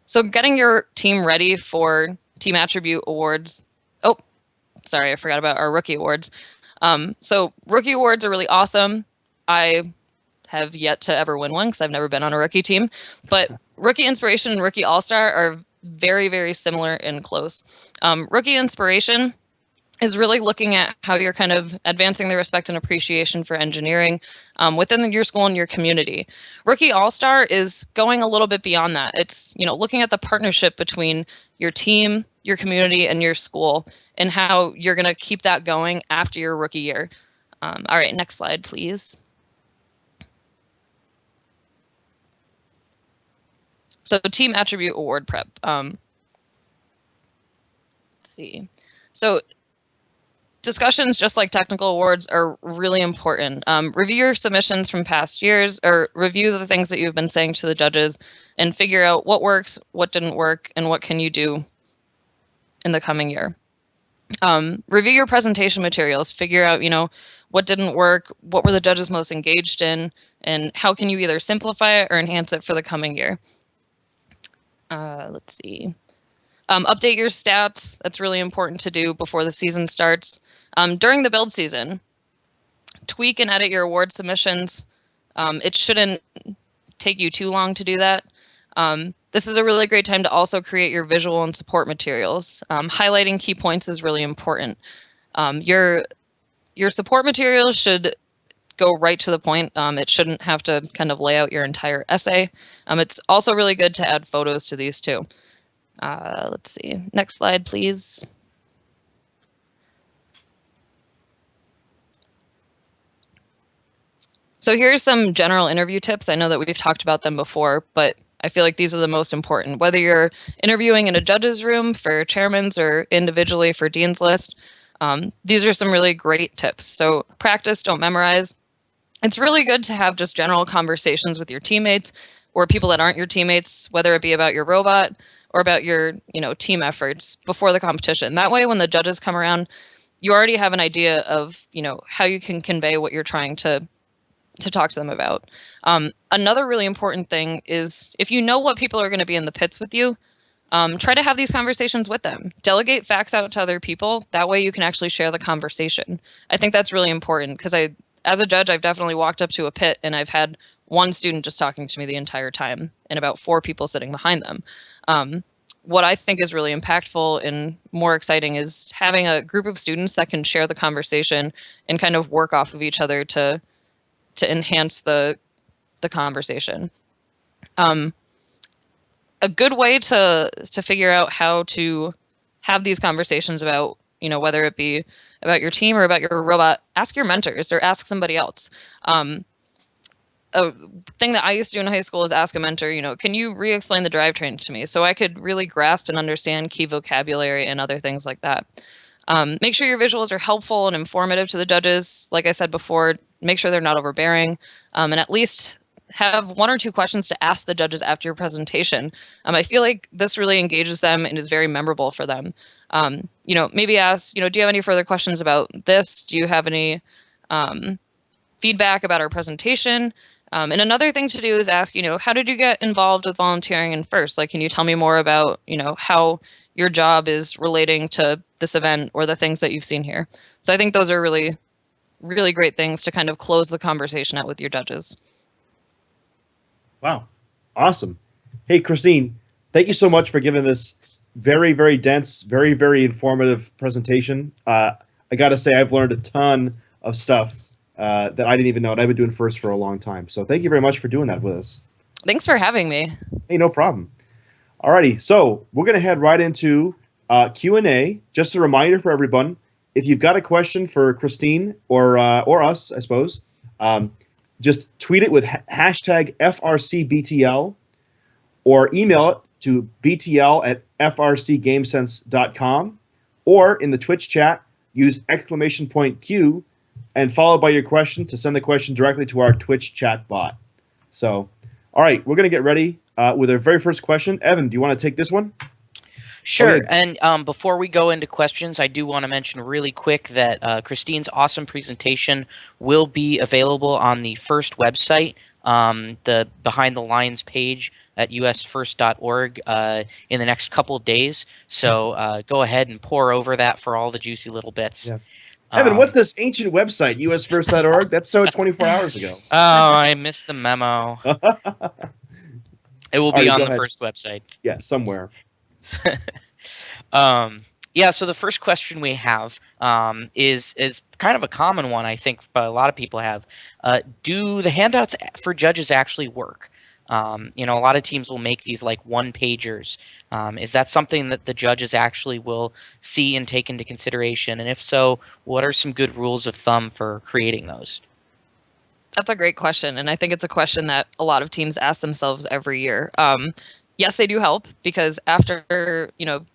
So getting your team ready for team attribute awards. Oh, sorry, I forgot about our rookie awards. So rookie awards are really awesome. I have yet to ever win one because I've never been on a rookie team, but Rookie Inspiration and Rookie All-Star are very, very similar and close. Rookie Inspiration is really looking at how you're kind of advancing the respect and appreciation for engineering within your school and your community. Rookie All-Star is going a little bit beyond that. It's, looking at the partnership between your team, your community, and your school, and how you're going to keep that going after your rookie year. All right, next slide, please. So team attribute award prep. Let's see. So discussions, just like technical awards, are really important. Review your submissions from past years, or review the things that you've been saying to the judges, and figure out what works, what didn't work, and what can you do in the coming year. Review your presentation materials, figure out, what didn't work, what were the judges most engaged in, and how can you either simplify it or enhance it for the coming year. Let's see. Update your stats. That's really important to do before the season starts. During the build season, tweak and edit your award submissions. It shouldn't take you too long to do that. This is a really great time to also create your visual and support materials. Highlighting key points is really important. Your support materials should go right to the point. It shouldn't have to kind of lay out your entire essay. It's also really good to add photos to these too. Let's see. Next slide, please. So here's some general interview tips. I know that we've talked about them before, but I feel like these are the most important. Whether you're interviewing in a judge's room for chairman's or individually for dean's list, these are some really great tips. So practice, don't memorize. It's really good to have just general conversations with your teammates or people that aren't your teammates, whether it be about your robot or about your, team efforts before the competition. That way, when the judges come around, you already have an idea of, how you can convey what you're trying to talk to them about. Another really important thing is if you know what people are going to be in the pits with you, try to have these conversations with them. Delegate facts out to other people. That way you can actually share the conversation. I think that's really important because as a judge, I've definitely walked up to a pit and I've had one student just talking to me the entire time and about 4 people sitting behind them. What I think is really impactful and more exciting is having a group of students that can share the conversation and kind of work off of each other to enhance the conversation. A good way to figure out how to have these conversations about, whether it be about your team or about your robot, ask your mentors or ask somebody else. A thing that I used to do in high school is ask a mentor, can you re-explain the drivetrain to me so I could really grasp and understand key vocabulary and other things like that. Make sure your visuals are helpful and informative to the judges. Like I said before, make sure they're not overbearing, and at least have 1 or 2 questions to ask the judges after your presentation. I feel like this really engages them and is very memorable for them. Maybe ask, do you have any further questions about this? Do you have any feedback about our presentation? And another thing to do is ask, how did you get involved with volunteering in FIRST? Like, can you tell me more about, how your job is relating to this event or the things that you've seen here? So I think those are really, really great things to kind of close the conversation out with your judges. Wow. Awesome. Hey, Kristine, thank you so much for giving this very, very dense, very, very informative presentation. I got to say, I've learned a ton of stuff that I didn't even know, and I've been doing FIRST for a long time. So thank you very much for doing that with us. Thanks for having me. Hey, no problem. Alrighty, so we're going to head right into Q&A. Just a reminder for everyone, if you've got a question for Kristine or us, I suppose, just tweet it with hashtag FRCBTL or email it to btl@frcgamesense.com, or in the Twitch chat, use !Q and followed by your question to send the question directly to our Twitch chat bot. So, all right, we're going to get ready with our very first question. Evan, do you want to take this one? Sure. And before we go into questions, I do want to mention really quick that Kristine's awesome presentation will be available on the FIRST website, the Behind the Lines page at usfirst.org in the next couple of days. So go ahead and pore over that for all the juicy little bits. Yeah. Evan, what's this ancient website, usfirst.org? That's so 24 hours ago. Oh, I missed the memo. It will be on the FIRST website. Yeah, somewhere. Yeah, so the first question we have is kind of a common one, I think, but a lot of people have. Do the handouts for judges actually work? A lot of teams will make these like one-pagers. Is that something that the judges actually will see and take into consideration? And if so, what are some good rules of thumb for creating those? That's a great question, and I think it's a question that a lot of teams ask themselves every year. Yes, they do help, because after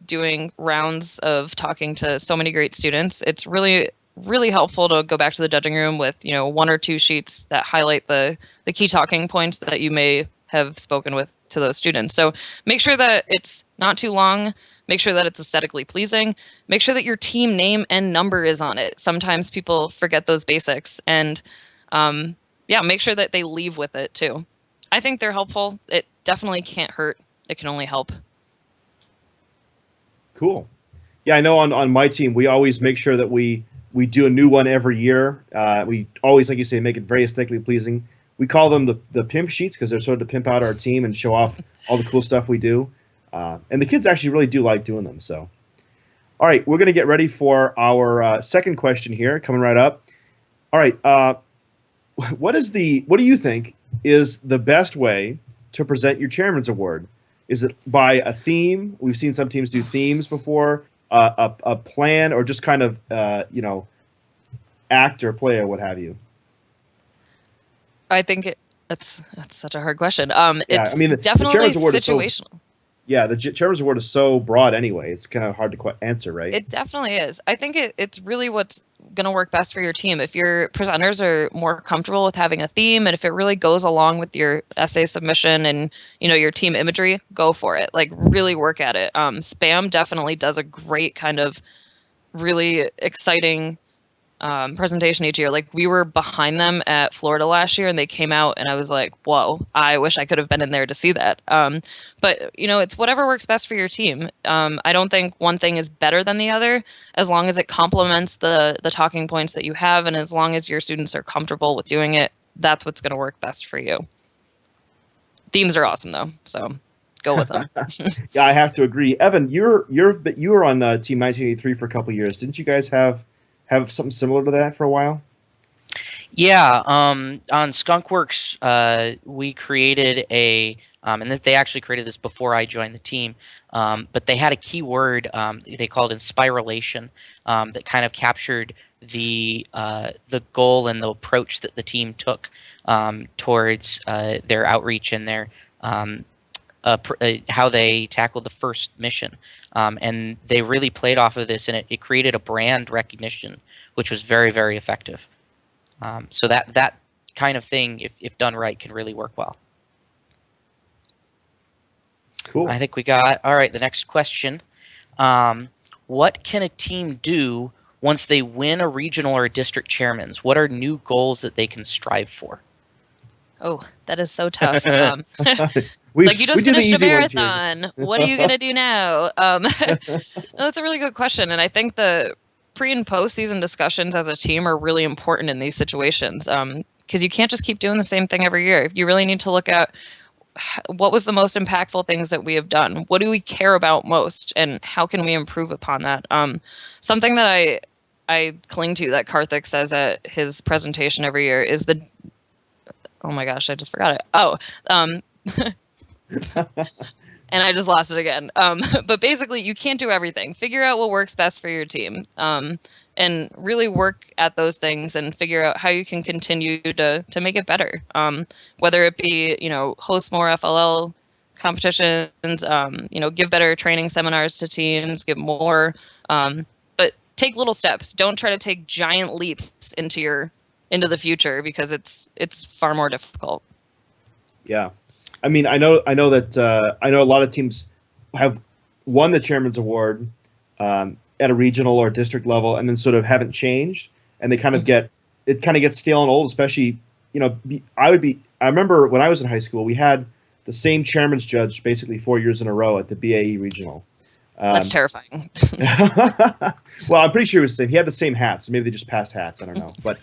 doing rounds of talking to so many great students, it's really really helpful to go back to the judging room with, you know, 1 or 2 sheets that highlight the key talking points that you may have spoken with to those students. So make sure that it's not too long. Make sure that it's aesthetically pleasing. Make sure that your team name and number is on it. Sometimes people forget those basics, and yeah, make sure that they leave with it too. I think they're helpful. It definitely can't hurt. It can only help. Cool. Yeah, I know on my team, we always make sure that we do a new one every year. We always, like you say, make it very aesthetically pleasing. We call them the pimp sheets because they're sort of to pimp out our team and show off all the cool stuff we do. And the kids actually really do like doing them. So, all right, we're going to get ready for our second question here, coming right up. All right, what do you think is the best way to present your chairman's award? Is it by a theme? We've seen some teams do themes before. A plan, or just kind of act or play or what have you? I think that's such a hard question. Yeah, It's I mean, the definitely chairman's award situational. the chairman's award is so broad anyway. It's kind of hard to answer, right? It definitely is. I think it's really what's going to work best for your team. If your presenters are more comfortable with having a theme, and if it really goes along with your essay submission and, you know, your team imagery, go for it. Like, really work at it. Spam definitely does a great kind of really exciting presentation each year. Like, we were behind them at Florida last year, and they came out, and I was like, whoa, I wish I could have been in there to see that. But, you know, it's whatever works best for your team. I don't think one thing is better than the other, as long as it complements the talking points that you have, and as long as your students are comfortable with doing it, that's what's going to work best for you. Themes are awesome, though, so go with them. Yeah, I have to agree. Evan, you were on Team 1983 for a couple of years. Didn't you guys have something similar to that for a while? Yeah, on Skunkworks, we created and they actually created this before I joined the team, but they had a keyword they called inspiralation that kind of captured the goal and the approach that the team took towards their outreach and their how they tackled the first mission. And they really played off of this, and it created a brand recognition, which was very, very effective. So that kind of thing, if done right, can really work well. Cool. I think we got, all right, the next question. What can a team do once they win a regional or a district chairman's? What are new goals that they can strive for? Oh, that is so tough. Like, you just finished a marathon. What are you going to do now? That's a really good question. And I think the pre and post season discussions as a team are really important in these situations, because you can't just keep doing the same thing every year. You really need to look at what was the most impactful things that we have done. What do we care about most, and how can we improve upon that? Something that I cling to that Karthik says at his presentation every year is oh my gosh, I just forgot it. Oh, and I just lost it again. But basically, you can't do everything. Figure out what works best for your team, and really work at those things and figure out how you can continue to make it better. Whether it be, you know, host more FLL competitions, you know, give better training seminars to teams, give more, but take little steps. Don't try to take giant leaps into the future, because it's far more difficult. Yeah. I mean, I know that I know a lot of teams have won the chairman's award at a regional or district level, and then sort of haven't changed, and they kind of gets stale and old. Especially, you know, I remember when I was in high school, we had the same chairman's judge basically 4 years in a row at the BAE regional. That's terrifying. Well, I'm pretty sure it was the same. He had the same hats, so maybe they just passed hats. I don't know, but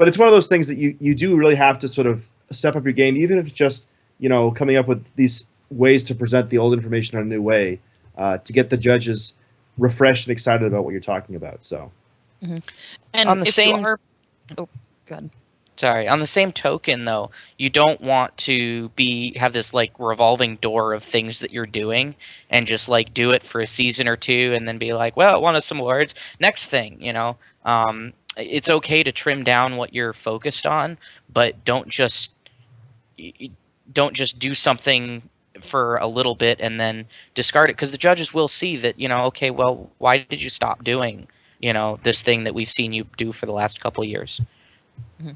it's one of those things that you do really have to sort of step up your game, even if it's just, you know, coming up with these ways to present the old information in a new way, to get the judges refreshed and excited about what you're talking about. So, and on the same, oh, good. Sorry. On the same token, though, you don't want to have this like revolving door of things that you're doing and just like do it for a season or two and then be like, well, it won us some awards. Next thing, you know, it's okay to trim down what you're focused on, but don't just do something for a little bit and then discard it, because the judges will see that, you know, okay, well, why did you stop doing this thing that we've seen you do for the last couple of years. Mm-hmm.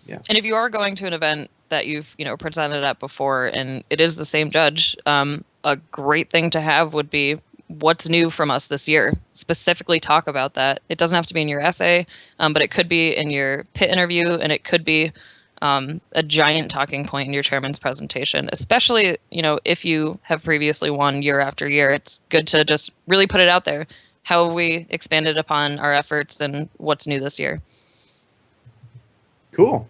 Yeah. And if you are going to an event that you've presented at before and it is the same judge, a great thing to have would be what's new from us this year. Specifically talk about that. It doesn't have to be in your essay, but it could be in your pit interview, and it could be a giant talking point in your chairman's presentation. Especially if you have previously won year after year, it's good to just really put it out there. How have we expanded upon our efforts, and what's new this year? Cool.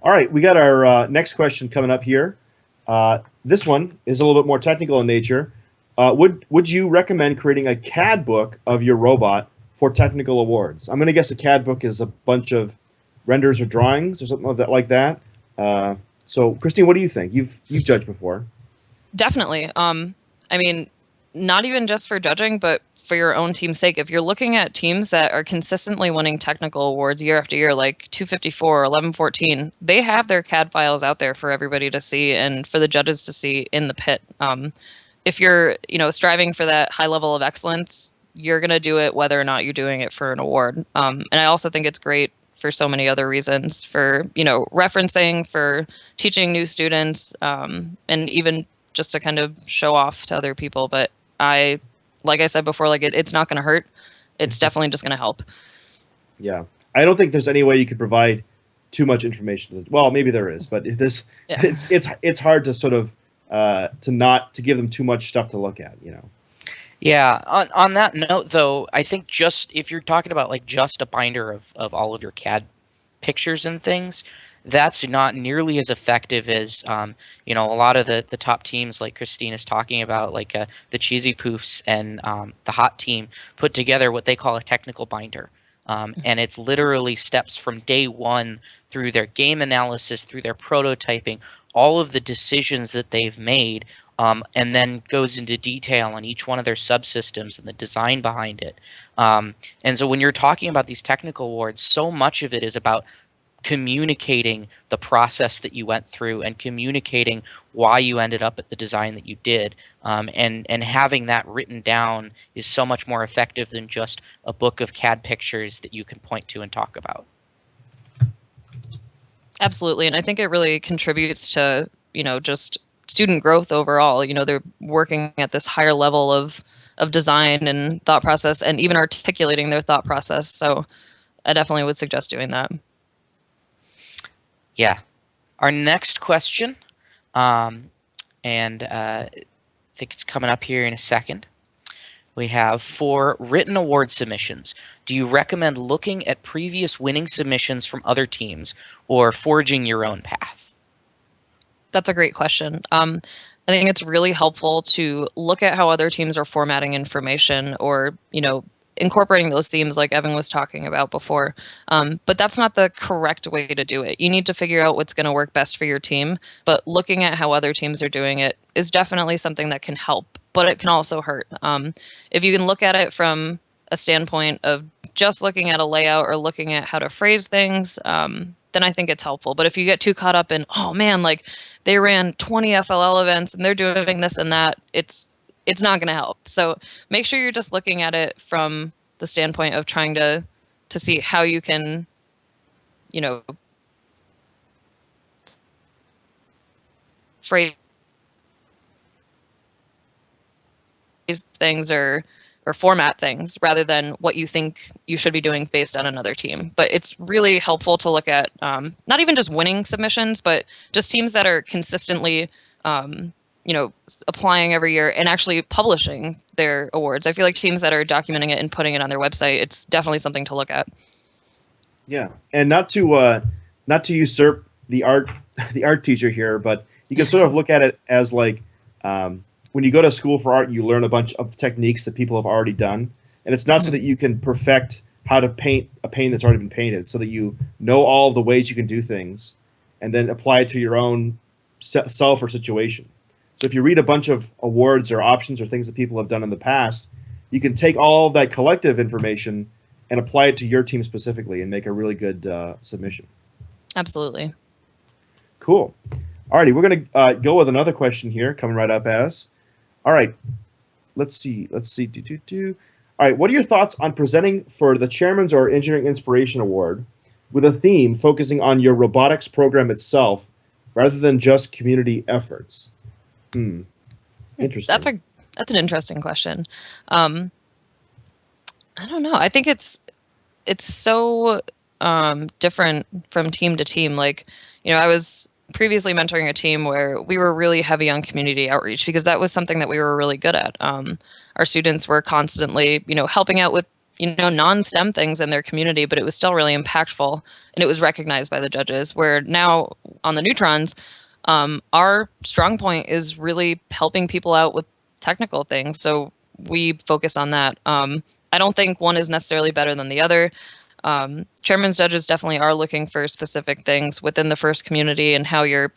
All right, we got our next question coming up here. This one is a little bit more technical in nature. Would you recommend creating a CAD book of your robot for technical awards? I'm going to guess a CAD book is a bunch of renders or drawings or something like that. So, Kristine, what do you think? You've judged before. Definitely. I mean, not even just for judging, but for your own team's sake. If you're looking at teams that are consistently winning technical awards year after year, like 254, 1114, they have their CAD files out there for everybody to see and for the judges to see in the pit. If you're, striving for that high level of excellence, you're going to do it whether or not you're doing it for an award. And I also think it's great for so many other reasons, for, referencing, for teaching new students, and even just to kind of show off to other people. But like I said before, it's not going to hurt. It's definitely just going to help. Yeah. I don't think there's any way you could provide too much information. Well, maybe there is, but it's hard to sort of to give them too much stuff to look at, Yeah. On that note, though, I think just if you're talking about just a binder of all of your CAD pictures and things, that's not nearly as effective as a lot of the top teams like Kristine is talking about, the Cheesy Poofs and the Hot Team put together what they call a technical binder. And it's literally steps from day one through their game analysis, through their prototyping, all of the decisions that they've made, and then goes into detail on each one of their subsystems and the design behind it. And so when you're talking about these technical awards, so much of it is about communicating the process that you went through and communicating why you ended up at the design that you did. And having that written down is so much more effective than just a book of CAD pictures that you can point to and talk about. Absolutely. And I think it really contributes to, just student growth overall. They're working at this higher level of design and thought process, and even articulating their thought process. So I definitely would suggest doing that. Yeah. Our next question, and I think it's coming up here in a second. We have, for written award submissions, do you recommend looking at previous winning submissions from other teams or forging your own path? That's a great question. I think it's really helpful to look at how other teams are formatting information, or, incorporating those themes like Evan was talking about before. But that's not the correct way to do it. You need to figure out what's going to work best for your team. But looking at how other teams are doing it is definitely something that can help, but it can also hurt. If you can look at it from a standpoint of just looking at a layout or looking at how to phrase things, then I think it's helpful. But if you get too caught up in, oh man, they ran 20 FLL events and they're doing this and that, it's not going to help. So make sure you're just looking at it from the standpoint of trying to see how you can, phrase things or format things rather than what you think you should be doing based on another team. But it's really helpful to look at not even just winning submissions, but just teams that are consistently applying every year and actually publishing their awards. I feel like teams that are documenting it and putting it on their website, it's definitely something to look at. Yeah, and not to usurp the art teacher here, but you can sort of look at it as when you go to school for art, you learn a bunch of techniques that people have already done, and it's not so that you can perfect how to paint a painting that's already been painted, so that you know all the ways you can do things, and then apply it to your own self or situation. So if you read a bunch of awards or options or things that people have done in the past, you can take all of that collective information and apply it to your team specifically and make a really good submission. Absolutely. Cool. All righty, we're going to go with another question here coming right up at us. All right, let's see. All right, what are your thoughts on presenting for the Chairman's or Engineering Inspiration Award with a theme focusing on your robotics program itself rather than just community efforts? Interesting. That's an interesting question. I don't know. I think it's so different from team to team. Like, I was previously mentoring a team where we were really heavy on community outreach because that was something that we were really good at. Our students were constantly, helping out with, non-STEM things in their community, but it was still really impactful and it was recognized by the judges. Where now on the Neutrons, our strong point is really helping people out with technical things. So we focus on that. I don't think one is necessarily better than the other. Chairman's judges definitely are looking for specific things within the first community and how you're,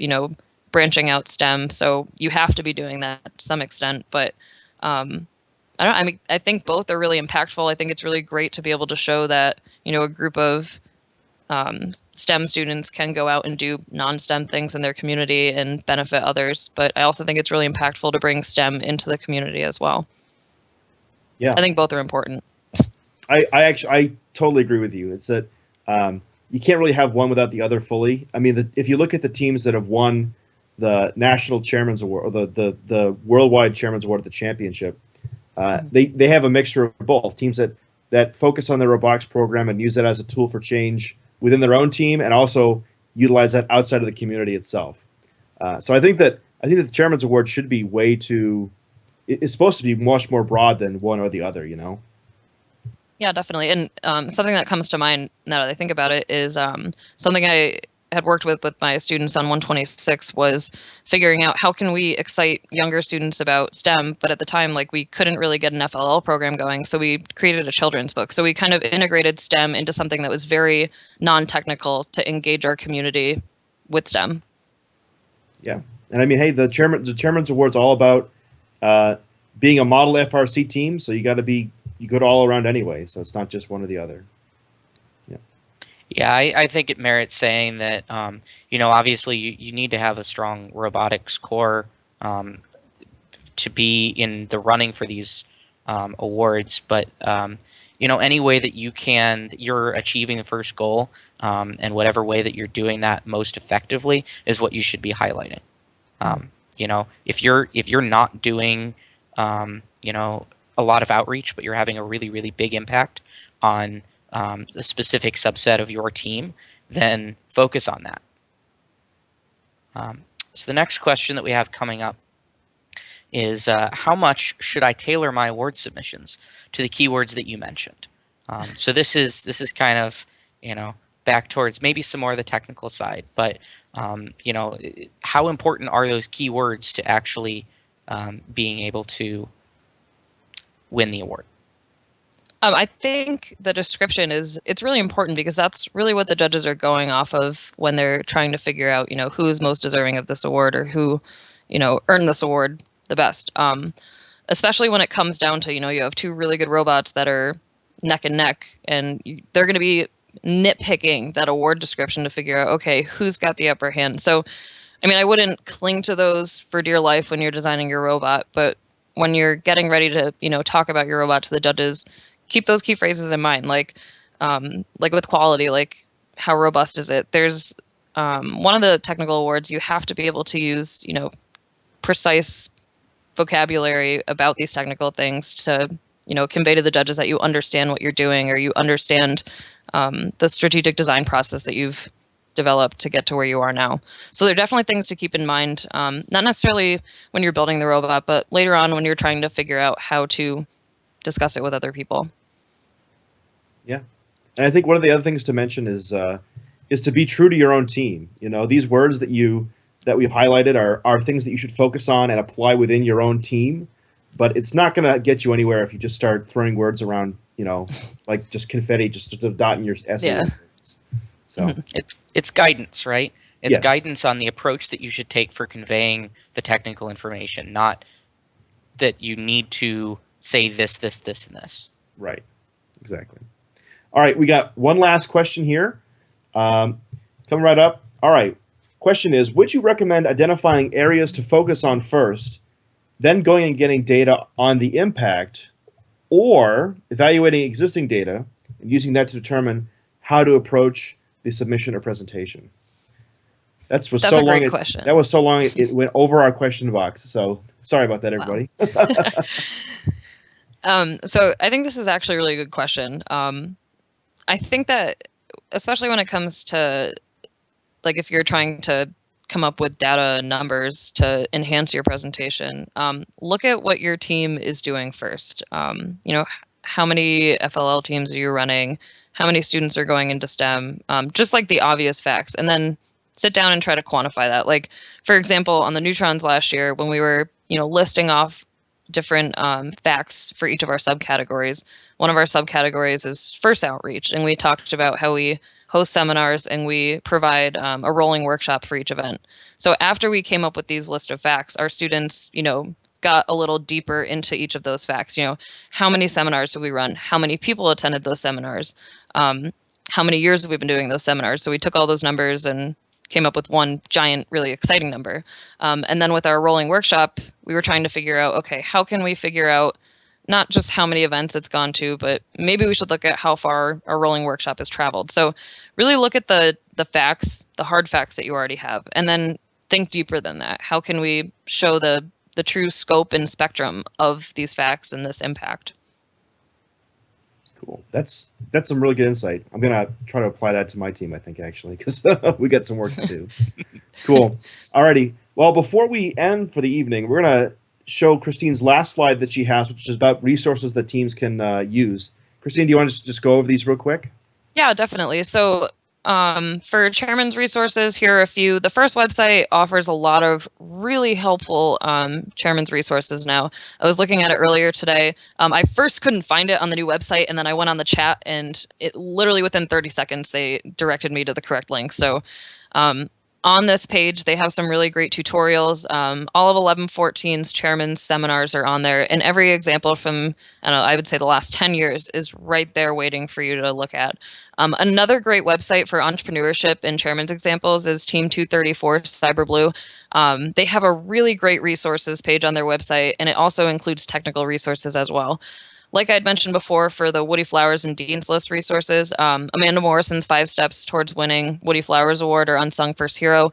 branching out STEM. So you have to be doing that to some extent. But I think both are really impactful. I think it's really great to be able to show that, a group of STEM students can go out and do non-STEM things in their community and benefit others. But I also think it's really impactful to bring STEM into the community as well. Yeah, I think both are important. I totally agree with you. It's that you can't really have one without the other fully. I mean, if you look at the teams that have won the National Chairman's Award or the Worldwide Chairman's Award at the championship, they have a mixture of both. Teams that focus on their robotics program and use that as a tool for change within their own team, and also utilize that outside of the community itself. So I think that the Chairman's Award should be way too. It's supposed to be much more broad than one or the other. Yeah, definitely. And something that comes to mind now that I think about it is something I had worked with my students on 126 was figuring out how can we excite younger students about STEM, but at the time, like, we couldn't really get an FLL program going, so we created a children's book. So we kind of integrated STEM into something that was very non-technical to engage our community with STEM. Yeah, and I mean, hey, the Chairman's Award's all about being a model FRC team, so you go to all around anyway, so it's not just one or the other. Yeah, I think it merits saying that, obviously you need to have a strong robotics core to be in the running for these awards. But, any way that you're achieving the first goal, and whatever way that you're doing that most effectively is what you should be highlighting. If you're not doing, a lot of outreach, but you're having a really, really big impact on a specific subset of your team, then focus on that. So the next question that we have coming up is how much should I tailor my award submissions to the keywords that you mentioned? So this is kind of, back towards maybe some more of the technical side, but how important are those keywords to actually being able to win the award? I think the description it's really important because that's really what the judges are going off of when they're trying to figure out, who is most deserving of this award or who, earned this award the best. Especially when it comes down to, you have two really good robots that are neck and neck, and they're going to be nitpicking that award description to figure out, okay, who's got the upper hand. So, I mean, I wouldn't cling to those for dear life when you're designing your robot, but when you're getting ready to, talk about your robot to the judges, keep those key phrases in mind, like with quality, like how robust is it? There's one of the technical awards, you have to be able to use, precise vocabulary about these technical things to, convey to the judges that you understand what you're doing or you understand the strategic design process that you've developed to get to where you are now. So there are definitely things to keep in mind, not necessarily when you're building the robot, but later on when you're trying to figure out how to discuss it with other people. Yeah, and I think one of the other things to mention is to be true to your own team. These words that we've highlighted are things that you should focus on and apply within your own team. But it's not going to get you anywhere if you just start throwing words around, like just confetti, just a dot in your essay. Yeah. So it's guidance, right? It's Yes. guidance on the approach that you should take for conveying the technical information, not that you need to say this, this, this, and this. Right. Exactly. All right, we got one last question here. Coming right up. All right. Question is, would you recommend identifying areas to focus on first, then going and getting data on the impact, or evaluating existing data and using that to determine how to approach the submission or presentation? That's That's a great question. That was so long it went over our question box. So sorry about that, everybody. Wow. So I think this is actually a really good question. I think that especially when it comes to like if you're trying to come up with data and numbers to enhance your presentation, look at what your team is doing first. How many FLL teams are you running? How many students are going into STEM? Just like the obvious facts, and then sit down and try to quantify that. Like, for example, on the neutrons last year, when we were, listing off different facts for each of our subcategories, one of our subcategories is first outreach, and we talked about how we host seminars and we provide a rolling workshop for each event. So after we came up with these list of facts, our students, got a little deeper into each of those facts. How many seminars did we run? How many people attended those seminars? How many years have we been doing those seminars? So we took all those numbers and came up with one giant, really exciting number. And then with our rolling workshop, we were trying to figure out, okay, how can we figure out not just how many events it's gone to, but maybe we should look at how far our rolling workshop has traveled. So really look at the facts, the hard facts that you already have, and then think deeper than that. How can we show the true scope and spectrum of these facts and this impact? Cool. That's some really good insight. I'm gonna try to apply that to my team, I think, actually, because we got some work to do. Cool. Alrighty. Well, before we end for the evening, we're gonna show Kristine's last slide that she has, which is about resources that teams can use. Kristine, do you want to just go over these real quick? Yeah, definitely. So for Chairman's resources, here are a few. The first website offers a lot of really helpful Chairman's resources now. I was looking at it earlier today. I first couldn't find it on the new website, and then I went on the chat, and it literally within 30 seconds, they directed me to the correct link. So on this page, they have some really great tutorials. All of 1114's Chairman's seminars are on there, and every example from, I would say the last 10 years is right there waiting for you to look at. Another great website for entrepreneurship and Chairman's examples is Team 234 Cyberblue. They have a really great resources page on their website, and it also includes technical resources as well. Like I'd mentioned before, for the Woody Flowers and Dean's List resources, Amanda Morrison's 5 Steps Towards Winning Woody Flowers Award or Unsung First Hero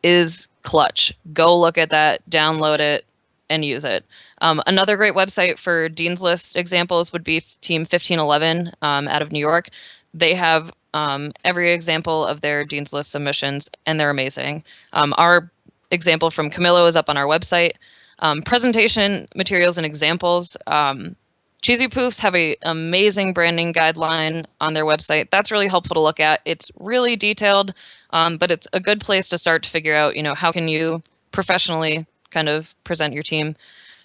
is clutch. Go look at that, download it, and use it. Another great website for Dean's List examples would be Team 1511 out of New York. They have every example of their Dean's List submissions, and they're amazing. Our example from Camillo is up on our website. Presentation materials and examples. Cheesy Poofs have an amazing branding guideline on their website. That's really helpful to look at. It's really detailed, but it's a good place to start to figure out, how can you professionally kind of present your team.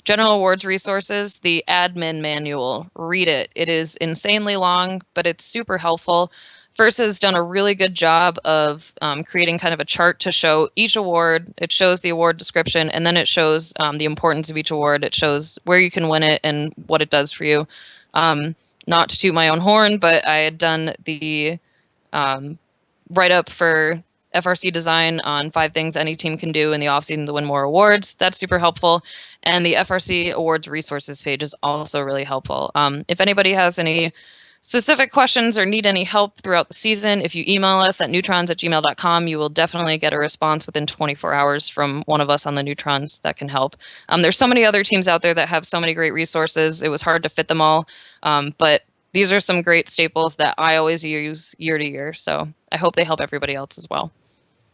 General awards resources, the admin manual, read it. It is insanely long, but it's super helpful. First has done a really good job of creating kind of a chart to show each award. It shows the award description, and then it shows the importance of each award. It shows where you can win it and what it does for you. Not to toot my own horn, but I had done the write-up for FRC design on 5 things any team can do in the offseason to win more awards. That's super helpful. And the FRC awards resources page is also really helpful. If anybody has any specific questions or need any help throughout the season, if you email us at neutrons@gmail.com, you will definitely get a response within 24 hours from one of us on the Neutrons that can help. There's so many other teams out there that have so many great resources. It was hard to fit them all, but these are some great staples that I always use year to year. So I hope they help everybody else as well.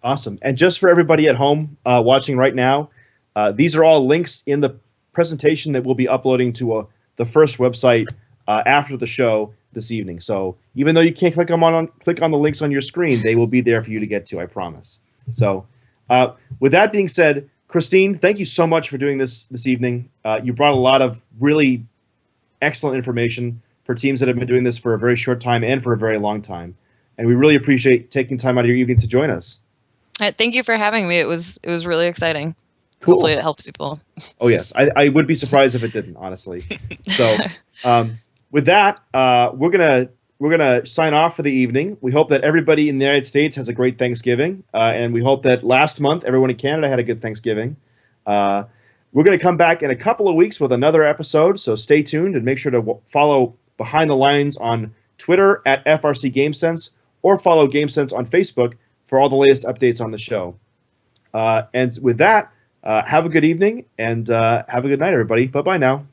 Awesome. And just for everybody at home watching right now, these are all links in the presentation that we'll be uploading to the first website after the show this evening. So even though you can't click on the links on your screen, they will be there for you to get to, I promise. So with that being said, Kristine, thank you so much for doing this evening. You brought a lot of really excellent information for teams that have been doing this for a very short time and for a very long time. And we really appreciate taking time out of your evening to join us. Thank you for having me. It was really exciting. Cool. Hopefully it helps people. Oh, yes. I would be surprised if it didn't, honestly. So with that, we're gonna sign off for the evening. We hope that everybody in the United States has a great Thanksgiving, and we hope that last month everyone in Canada had a good Thanksgiving. We're going to come back in a couple of weeks with another episode, so stay tuned and make sure to follow Behind the Lines on Twitter at FRC GameSense, or follow GameSense on Facebook for all the latest updates on the show. And with that, have a good evening and have a good night, everybody. Bye-bye now.